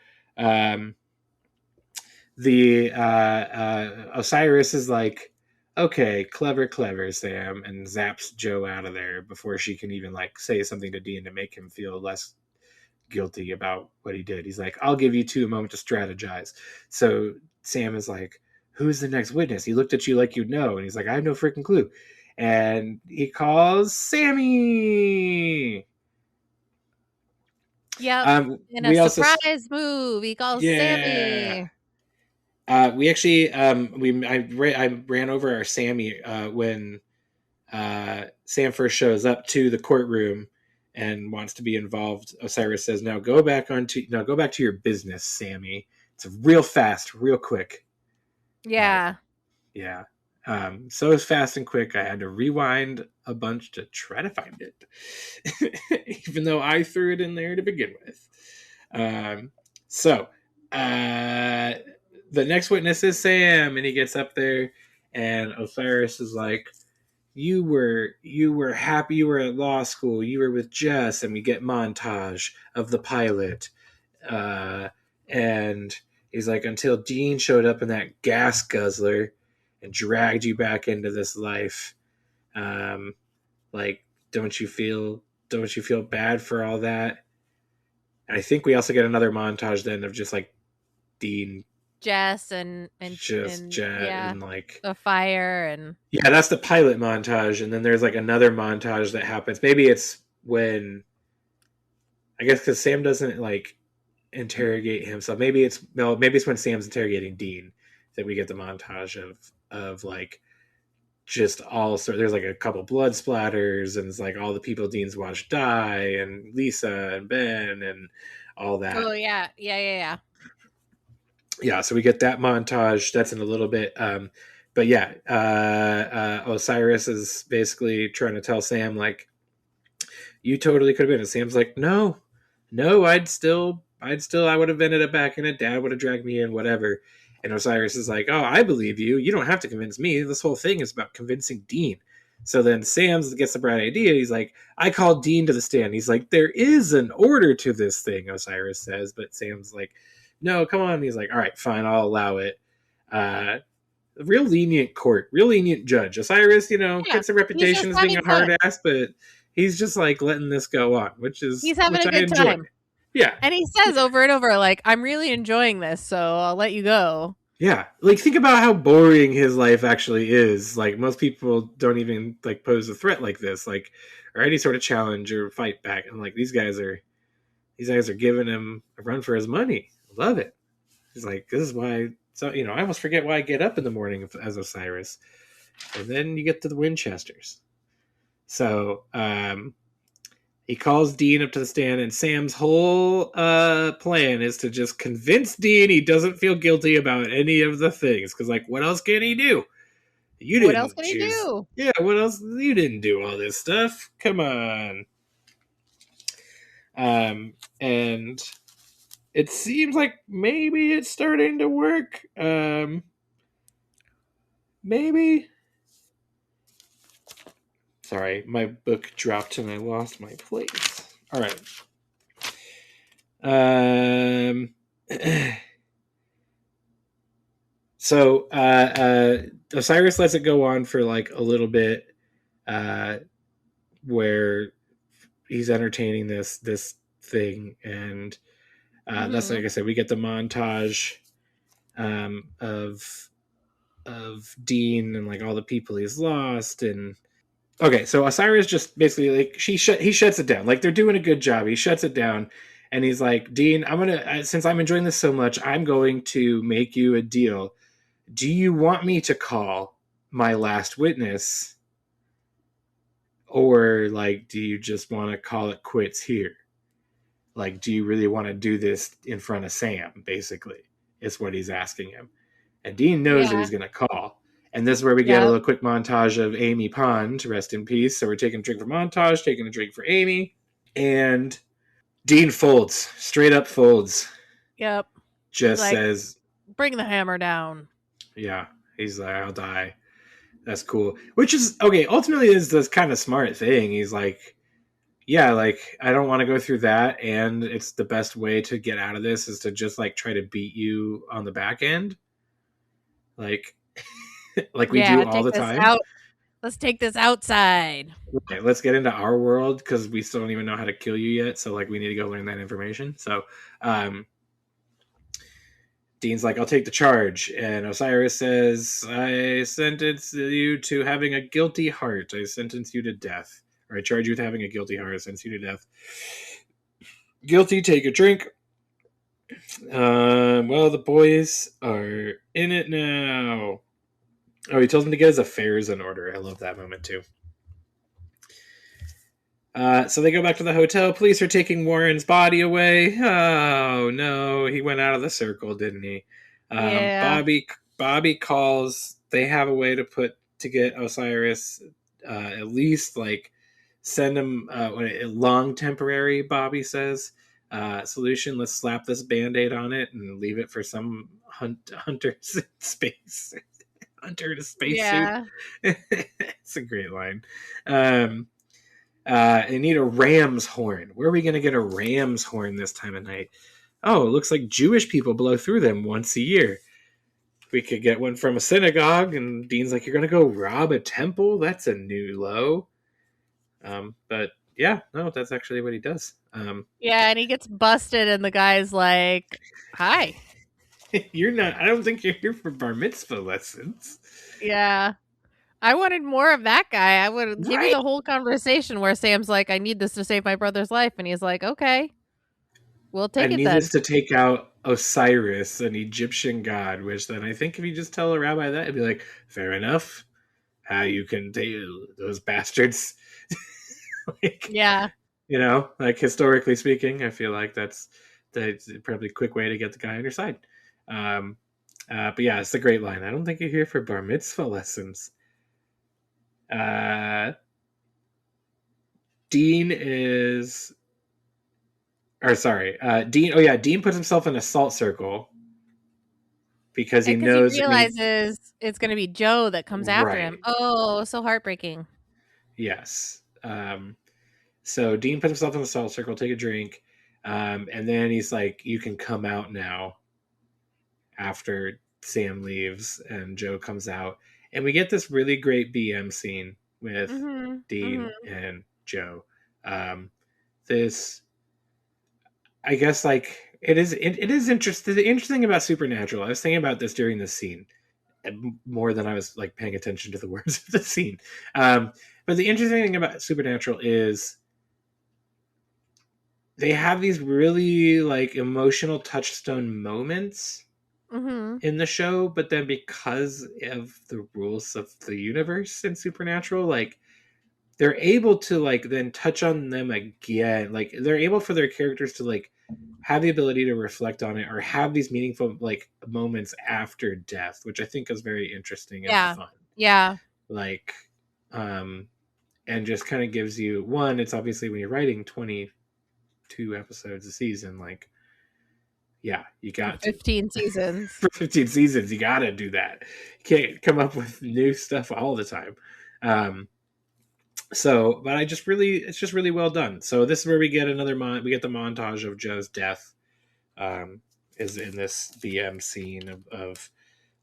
the Osiris is like, okay, clever, Sam, and zaps Joe out of there before she can even like say something to Dean to make him feel less guilty about what he did. He's like, I'll give you 2 a moment to strategize. So Sam is like, who's the next witness? He looked at you like you'd know, and he's like, I have no freaking clue. And he calls Sammy. Yeah, in a surprise move, he calls Sammy. We actually I ran over our Sammy when Sam first shows up to the courtroom and wants to be involved. Osiris says, now go back to your business, Sammy. It's real fast, real quick. Yeah. Yeah. So it's fast and quick, I had to rewind a bunch to try to find it. Even though I threw it in there to begin with. So the next witness is Sam, and he gets up there, and Osiris is like, you were happy, you were at law school, you were with Jess, and we get montage of the pilot. And he's like, until Dean showed up in that gas guzzler and dragged you back into this life. Like, don't you feel bad for all that? And I think we also get another montage then of just like Dean, Jess and Jet and like the fire, and that's the pilot montage. And then there's like another montage that happens. Maybe it's when, I guess, because Sam doesn't like interrogate himself. Maybe it's when Sam's interrogating Dean that we get the montage of like just all sort. There's like a couple blood splatters, and it's like all the people Dean's watched die, and Lisa and Ben and all that. Oh yeah. yeah, so we get that montage. That's in a little bit. But yeah, Osiris is basically trying to tell Sam, like, you totally could have been. And Sam's like, no, no, I would have ended up back in it. Dad would have dragged me in, whatever. And Osiris is like, oh, I believe you. You don't have to convince me. This whole thing is about convincing Dean. So then Sam gets the bright idea. He's like, I called Dean to the stand. He's like, there is an order to this thing, Osiris says. But Sam's like, no, come on. He's like, all right, fine, I'll allow it. Uh, real lenient court, real lenient judge. Osiris, Yeah, gets a he's reputation just as being having a hard fun. ass, but he's just like letting this go on, which He's having I a good enjoy. time. Yeah. And he says over and over, like, I'm really enjoying this, so I'll let you go. Yeah. Like, think about how boring his life actually is. Like, most people don't even like pose a threat like this, like, or any sort of challenge or fight back. And like these guys are giving him a run for his money. Love it. He's like, this is why. So I almost forget why I get up in the morning as Osiris. And then you get to the Winchesters. So he calls Dean up to the stand, and Sam's whole plan is to just convince Dean he doesn't feel guilty about any of the things. Because, like, what else can he do? You What else didn't can he choose. do? Yeah, what else? You didn't do all this stuff. Come on. And it seems like maybe it's starting to work. Maybe. Sorry, my book dropped and I lost my place. All right. So Osiris lets it go on for like a little bit, where he's entertaining this thing, and that's, like I said, we get the montage of Dean and like all the people he's lost. And okay, so Osiris just basically, like, he shuts it down. Like, they're doing a good job. He shuts it down, and he's like, Dean, I'm gonna, since I'm enjoying this so much, I'm going to make you a deal. Do you want me to call my last witness, or like, do you just want to call it quits here? Like, do you really want to do this in front of Sam? Basically, is what he's asking him. And Dean knows who he's going to call. And this is where we get a little quick montage of Amy Pond, rest in peace. So we're taking a drink for montage, taking a drink for Amy. And Dean folds, straight up folds. Yep. Just like, says, bring the hammer down. Yeah. He's like, I'll die. That's cool. Which is, okay, ultimately is this kind of smart thing. He's like, yeah, like, I don't want to go through that. And it's the best way to get out of this is to just like try to beat you on the back end. Like, like we do all the time. Let's take this outside. Okay, let's get into our world, because we still don't even know how to kill you yet. So like, we need to go learn that information. So Dean's like, I'll take the charge. And Osiris says, I sentence you to having a guilty heart. I sentence you to death. Or I charge you with having a guilty heart. I sentence you to death. Guilty, take a drink. Well, the boys are in it now. Oh, he tells him to get his affairs in order. I love that moment too. So they go back to the hotel. Police are taking Warren's body away. Oh no, he went out of the circle, didn't he? Yeah. Bobby calls. They have a way to get Osiris, at least like send him a long temporary, Bobby says, solution. Let's slap this Band-Aid on it and leave it for some hunter's space. Hunter in a spacesuit. It's a great line. I need a ram's horn. Where are we going to get a ram's horn this time of night? Oh, it looks like Jewish people blow through them once a year. We could get one from a synagogue. And Dean's like, you're going to go rob a temple? That's a new low. But yeah, no, that's actually what he does. Yeah, and he gets busted, and the guy's like, hi. You're not, I don't think you're here for bar mitzvah lessons. Yeah. I wanted more of that guy. I would give me the whole conversation where Sam's like, I need this to save my brother's life. And he's like, okay, we'll take it then. I need this to take out Osiris, an Egyptian god, which then I think if you just tell a rabbi that, it'd be like, fair enough. How you can deal those bastards. Like, yeah. Like, historically speaking, I feel like that's probably a quick way to get the guy on your side. But yeah, it's a great line. I don't think you're here for bar mitzvah lessons. Dean is, or sorry, Dean. Oh yeah, Dean puts himself in a salt circle because he Because he knows it means realizes it's going to be Joe that comes after him. right. Oh, so heartbreaking. Yes. So Dean puts himself in the salt circle, take a drink, and then he's like, "You can come out now." After Sam leaves and Joe comes out, and we get this really great BM scene with Mm-hmm. Dean Mm-hmm. and Joe. This, I guess, like it is interesting. The interesting about Supernatural. I was thinking about this during this scene more than I was like paying attention to the words of the scene. But the interesting thing about Supernatural is they have these really like emotional touchstone moments Mm-hmm. in the show, but then because of the rules of the universe in Supernatural, like they're able to like then touch on them again. Like they're able for their characters to like have the ability to reflect on it or have these meaningful like moments after death, which I think is very interesting and Yeah. fun. Yeah. Like um and just kind of gives you one, it's obviously when you're writing 22 episodes a season, like yeah, you For got to 15 seasons. for 15 seasons, you got to do that. You can't come up with new stuff all the time. Um, so, but it's just really well done. So this is where we get we get the montage of Joe's death. Is in this BM scene of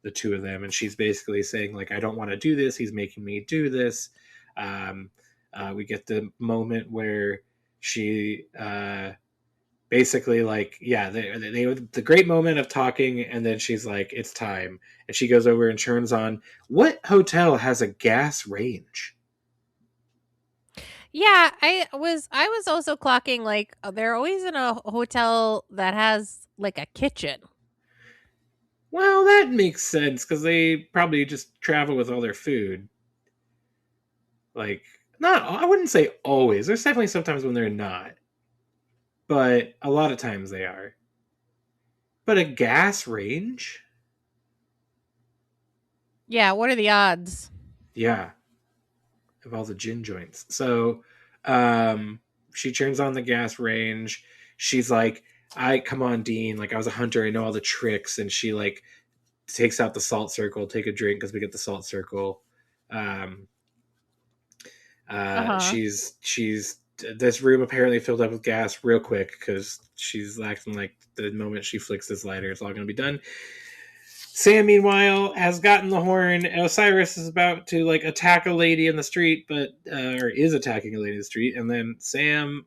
the two of them, and she's basically saying like, "I don't want to do this. He's making me do this." Um, we get the moment where she basically like yeah they the great moment of talking, and then she's like it's time, and she goes over and turns on what hotel has a gas range. Yeah, I was also clocking like they're always in a hotel that has like a kitchen. Well, that makes sense because they probably just travel with all their food. Like not I wouldn't say always, there's definitely sometimes when they're not, but a lot of times they are. But a gas range, Yeah, what are the odds? yeah, of all the gin joints. So um she turns on the gas range. She's like, I come on, Dean, like I was a hunter, I know all the tricks, and she like takes out the salt circle, take a drink because we get the salt circle. Um Uh-huh. she's this room apparently filled up with gas real quick because she's acting like the moment she flicks this lighter, it's all gonna be done. Sam, meanwhile, has gotten the horn. Osiris is about to like attack a lady in the street, but or is attacking a lady in the street, and then Sam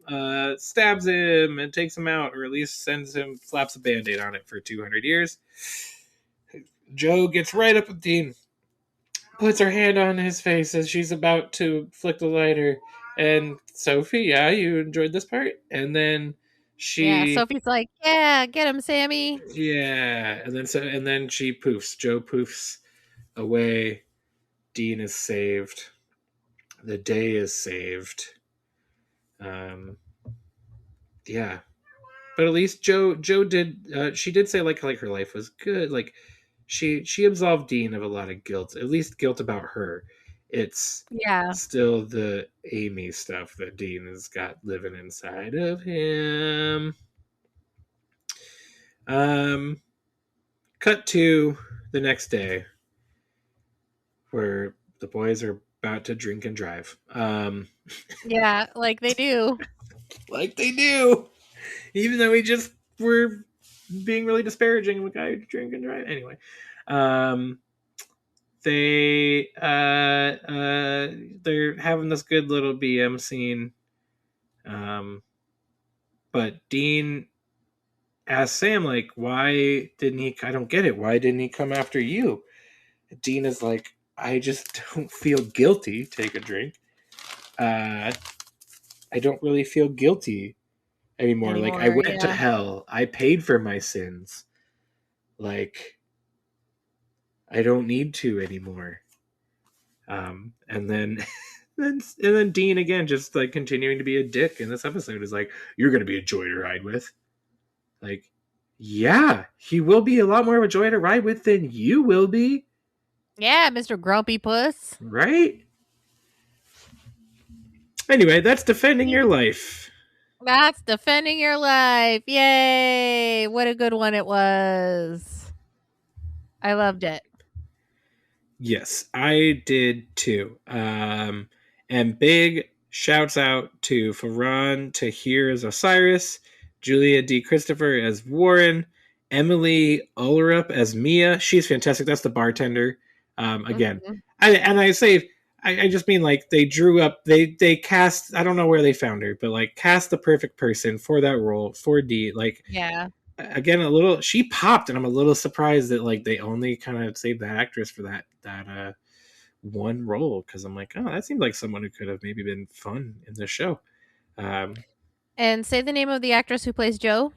stabs him and takes him out, or at least sends him slaps a band-aid on it for 200 years. Joe gets right up with Dean, puts her hand on his face as she's about to flick the lighter, and Sophie, yeah, you enjoyed this part, and then Yeah, she Sophie's like, "Yeah, get him, Sammy." yeah, and then she poofs. Joe poofs away. Dean is saved. The day is saved. Um, yeah, but at least Joe did. She did say like her life was good. Like she absolved Dean of a lot of guilt. At least guilt about her. It's Yeah. still the Amy stuff that Dean has got living inside of him. Um, cut to the next day where the boys are about to drink and drive. Yeah, like they do. Like they do, even though we just were being really disparaging of a guy who drink and drive. Anyway, um, they're having this good little BM scene. Um, but Dean asks Sam like, "Why didn't he? I don't get it. Why didn't he come after you?" Dean is like, "I just don't feel guilty. Take a drink. Uh, I don't really feel guilty anymore. Like I Anymore, went to yeah. hell. I paid for my sins. Like I don't need to anymore." And then then Dean again just like continuing to be a dick in this episode is like, "You're gonna be a joy to ride with." Like Yeah, he will be a lot more of a joy to ride with than you will be. Yeah, Mr. Grumpy Puss. Right? Anyway, that's defending your life. That's defending your life. Yay! What a good one it was. I loved it. Yes, I did too. And big shouts out to Farron Tahir as Osiris, Julia D. Christopher as Warren, Emily Ullerup as Mia. She's fantastic. That's the bartender. Again, Mhm. I just mean like they drew up, they cast. I don't know where they found her, but like cast the perfect person for that role for D. Like Yeah. again, a little she popped, and I'm a little surprised that like they only kind of saved that actress for that one role, because I'm like, oh, that seemed like someone who could have maybe been fun in the show. Um, And say the name of the actress who plays Joe.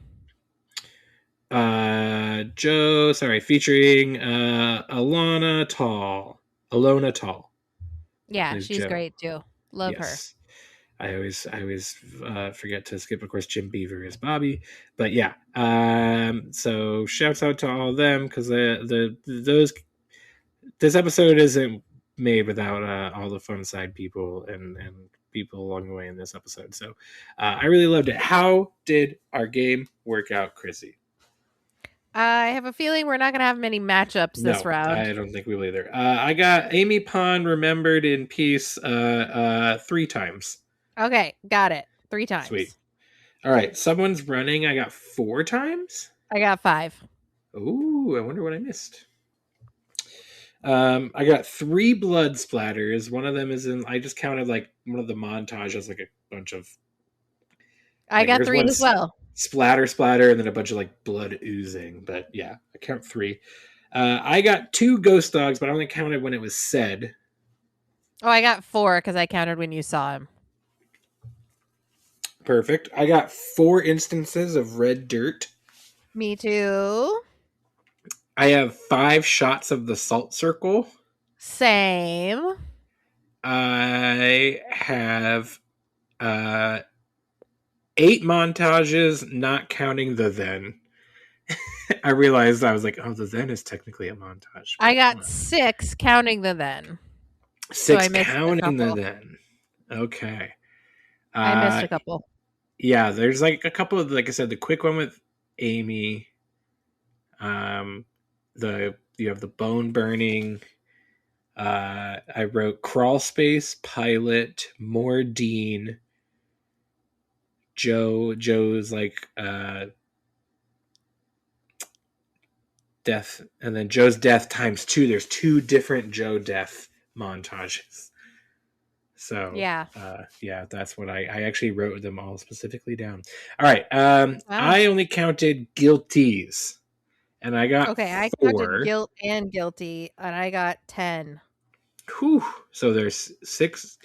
Joe, sorry, featuring Alona Tall Yeah, plays she's Joe. great too. Love her. Yes. I always forget to skip, of course, Jim Beaver is Bobby, but yeah. So shouts out to all of them, because those this episode isn't made without all the fun side people and people along the way in this episode. So I really loved it. How did our game work out, Krissy? I have a feeling we're not going to have many matchups this No, round. I don't think we will either. I got Amy Pond remembered in peace 3 times. Okay, got it. 3 times. Sweet. All right, someone's running. I got 4 times. I got 5. Ooh, I wonder what I missed. I got 3 blood splatters. One of them is in. I just counted like one of the montages, like a bunch of. I Like, got there's 3 one as well. splatter, and then a bunch of like blood oozing. But yeah, I count 3. I got 2 ghost dogs, but I only counted when it was said. Oh, I got 4 because I counted when you saw him. Perfect. I got 4 instances of red dirt. Me too. I have 5 shots of the salt circle. Same. I have 8 montages, not counting the then. I realized I was like, oh, the then is technically a montage. I got 6 counting the then. 6 so I missed counting the then. Okay. I missed a couple. Yeah, there's like a couple of, like I said, the quick one with Amy. You have the bone burning. I wrote crawl space, pilot, more Dean. Joe's like death, and then Joe's death times 2. There's 2 different Joe death montages. So Yeah. That's what I actually wrote them all specifically down. All right. I only counted guilties, and I got Okay, I 4. counted guilt and guilty, and I got 10. Whew. So there's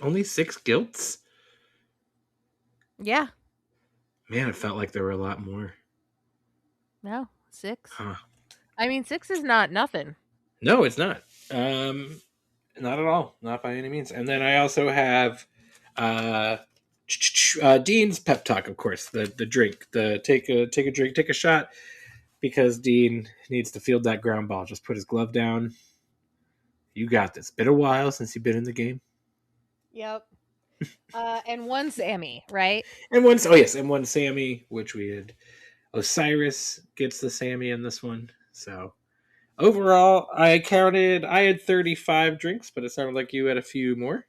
only 6 guilts. Yeah. Man, it felt like there were a lot more. No, 6. Huh. I mean, 6 is not nothing. No, it's not. Not at all. Not by any means. And then I also have Dean's pep talk, of course. The drink. The take a drink, take a shot, because Dean needs to field that ground ball. Just put his glove down. You got this. Been a while since you've been in the game. Yep. And 1 Sammy, right? And one Sammy, which we had. Osiris gets the Sammy in this one. So overall, I had 35 drinks, but it sounded like you had a few more.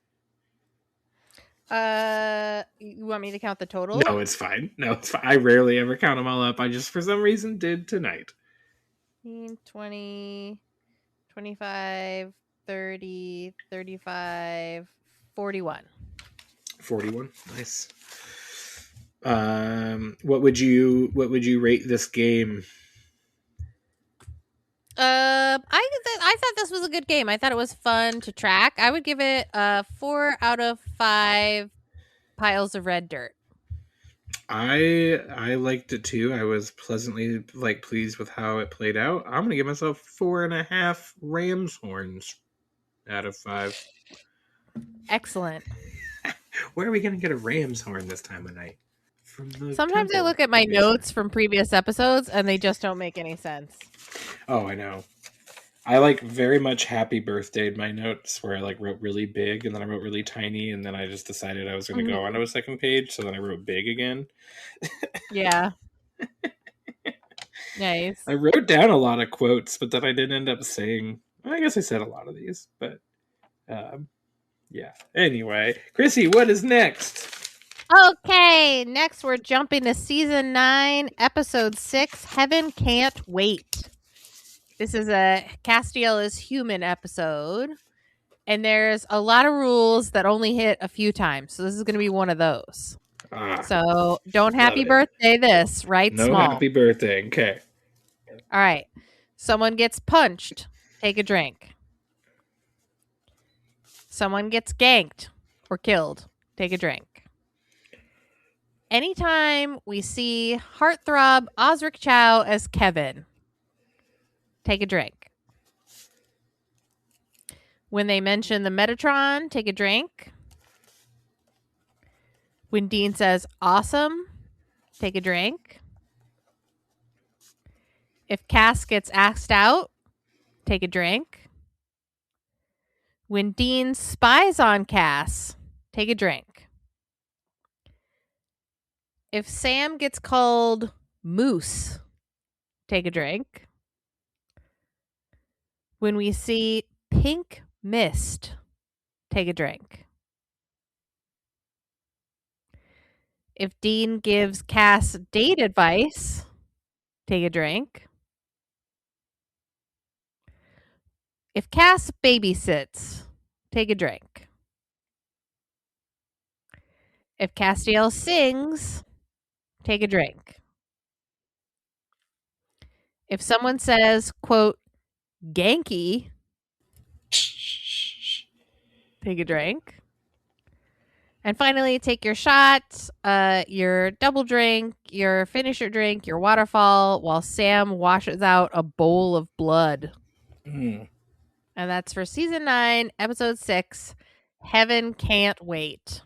You want me to count the total? No, it's fine. I rarely ever count them all up. I just, for some reason, did tonight. 20, 25, 30, 35, 41. 41. Nice. What would you rate this game? I thought this was a good game. I thought it was fun to track. I would give it 4 out of 5 piles of red dirt. I liked it too. I was pleasantly pleased with how it played out. I'm gonna give myself 4.5 ram's horns out of 5. Excellent. Where are we gonna get a ram's horn this time of night? Sometimes I look at my notes from previous episodes and they just don't make any sense. Oh, I know. I like very much happy birthday in my notes where I like wrote really big and then I wrote really tiny and then I just decided I was going to go onto a second page. So then I wrote big again. Yeah. Nice. I wrote down a lot of quotes, but then I didn't end up saying, I guess I said a lot of these, but yeah. Anyway, Krissy, what is next? Okay, next we're jumping to season 9, episode 6, Heaven Can't Wait. This is a Castiel is Human episode, and there's a lot of rules that only hit a few times, so this is going to be one of those. So don't happy birthday this, right? No small. Happy birthday, okay. All right. Someone gets punched, take a drink. Someone gets ganked or killed, take a drink. Anytime we see heartthrob Osric Chow as Kevin, take a drink. When they mention the Metatron, take a drink. When Dean says awesome, take a drink. If Cass gets asked out, take a drink. When Dean spies on Cass, take a drink. If Sam gets called Moose, take a drink. When we see pink mist, take a drink. If Dean gives Cass date advice, take a drink. If Cass babysits, take a drink. If Castiel sings, take a drink. If someone says, quote, Ganky, take a drink. And finally, take your shot, your double drink, your finisher drink, your waterfall, while Sam washes out a bowl of blood. And that's for season 9, episode 6, Heaven Can't Wait.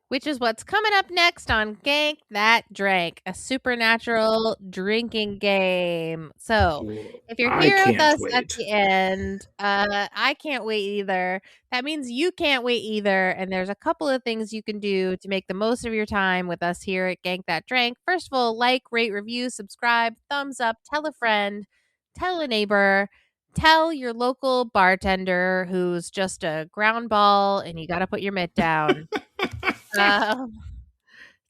Which is what's coming up next on Gank That Drank, a supernatural drinking game. So, if you're here with us at the end, I can't wait either. That means you can't wait either. And there's a couple of things you can do to make the most of your time with us here at Gank That Drank. First of all, like, rate, review, subscribe, thumbs up, tell a friend, tell a neighbor. Tell your local bartender who's just a ground ball and you got to put your mitt down.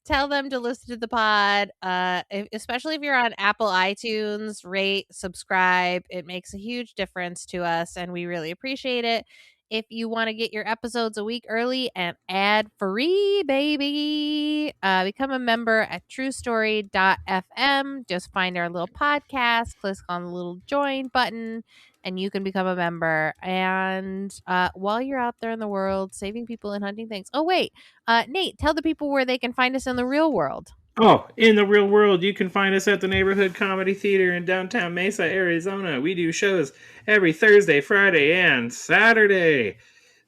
Tell them to listen to the pod, especially if you're on Apple iTunes. Rate, subscribe. It makes a huge difference to us, and we really appreciate it. If you want to get your episodes a week early and ad-free, baby, become a member at truestory.fm. Just find our little podcast, click on the little join button, and you can become a member. And while you're out there in the world saving people and hunting things. Oh, wait. Nate, tell the people where they can find us in the real world. Oh, in the real world, you can find us at the Neighborhood Comedy Theater in downtown Mesa, Arizona. We do shows every Thursday, Friday, and Saturday.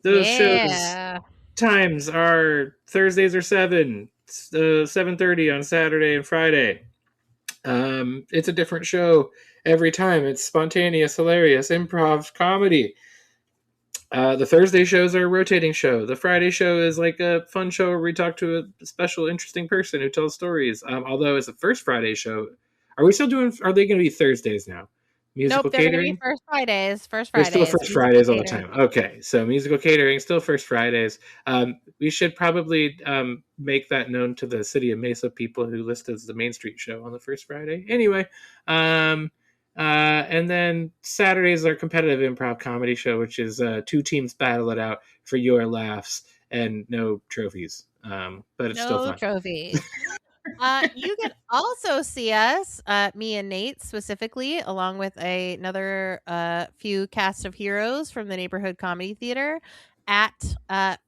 Those shows times are Thursdays are 7:30 on Saturday and Friday. It's a different show every time. It's spontaneous, hilarious, improv comedy. The Thursday shows are a rotating show. The Friday show is like a fun show where we talk to a special, interesting person who tells stories. Although it's the first Friday show. Are they going to be Thursdays now? Musical they're catering? Going to be first Fridays. They're still first Fridays all the time. Okay, so musical catering, still first Fridays. We should probably make that known to the City of Mesa people who list as the Main Street show on the first Friday. Anyway, and then Saturdays are competitive improv comedy show, which is 2 teams battle it out for your laughs and no trophies. But it's still fun. No trophies. You can also see us, me and Nate specifically, along with another few cast of heroes from the Neighborhood Comedy Theater at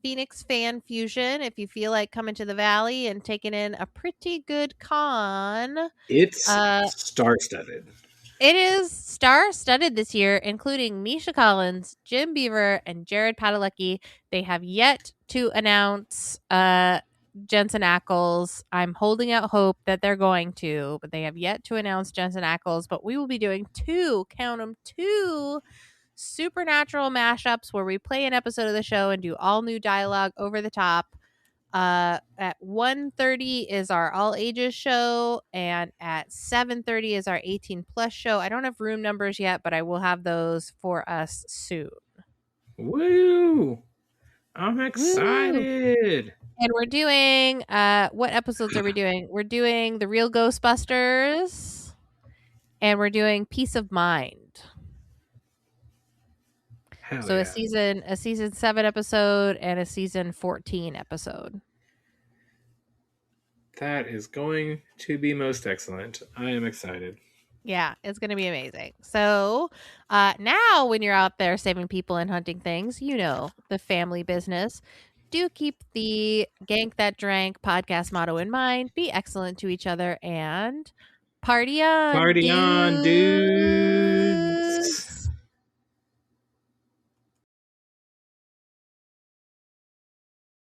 Phoenix Fan Fusion. If you feel like coming to the Valley and taking in a pretty good con. It's star-studded. It is star-studded this year, including Misha Collins, Jim Beaver, and Jared Padalecki. They have yet to announce Jensen Ackles. I'm holding out hope that they're going to, but they have yet to announce Jensen Ackles. But we will be doing count them, two supernatural mashups where we play an episode of the show and do all new dialogue over the top. At 1:30 is our all ages show, and at 7:30 is our 18 plus show. I don't have room numbers yet, but I will have those for us soon. Woo! I'm excited. And we're doing what episodes are we doing? We're doing The Real Ghostbusters, and we're doing Peace of Mind. Hell So yeah. a season 7 episode and a season 14 episode. That is going to be most excellent. I am excited. Yeah, it's going to be amazing. So now when you're out there saving people and hunting things, you know, the family business, do keep the Gank That Drank podcast motto in mind. Be excellent to each other and party on, Party on, dude.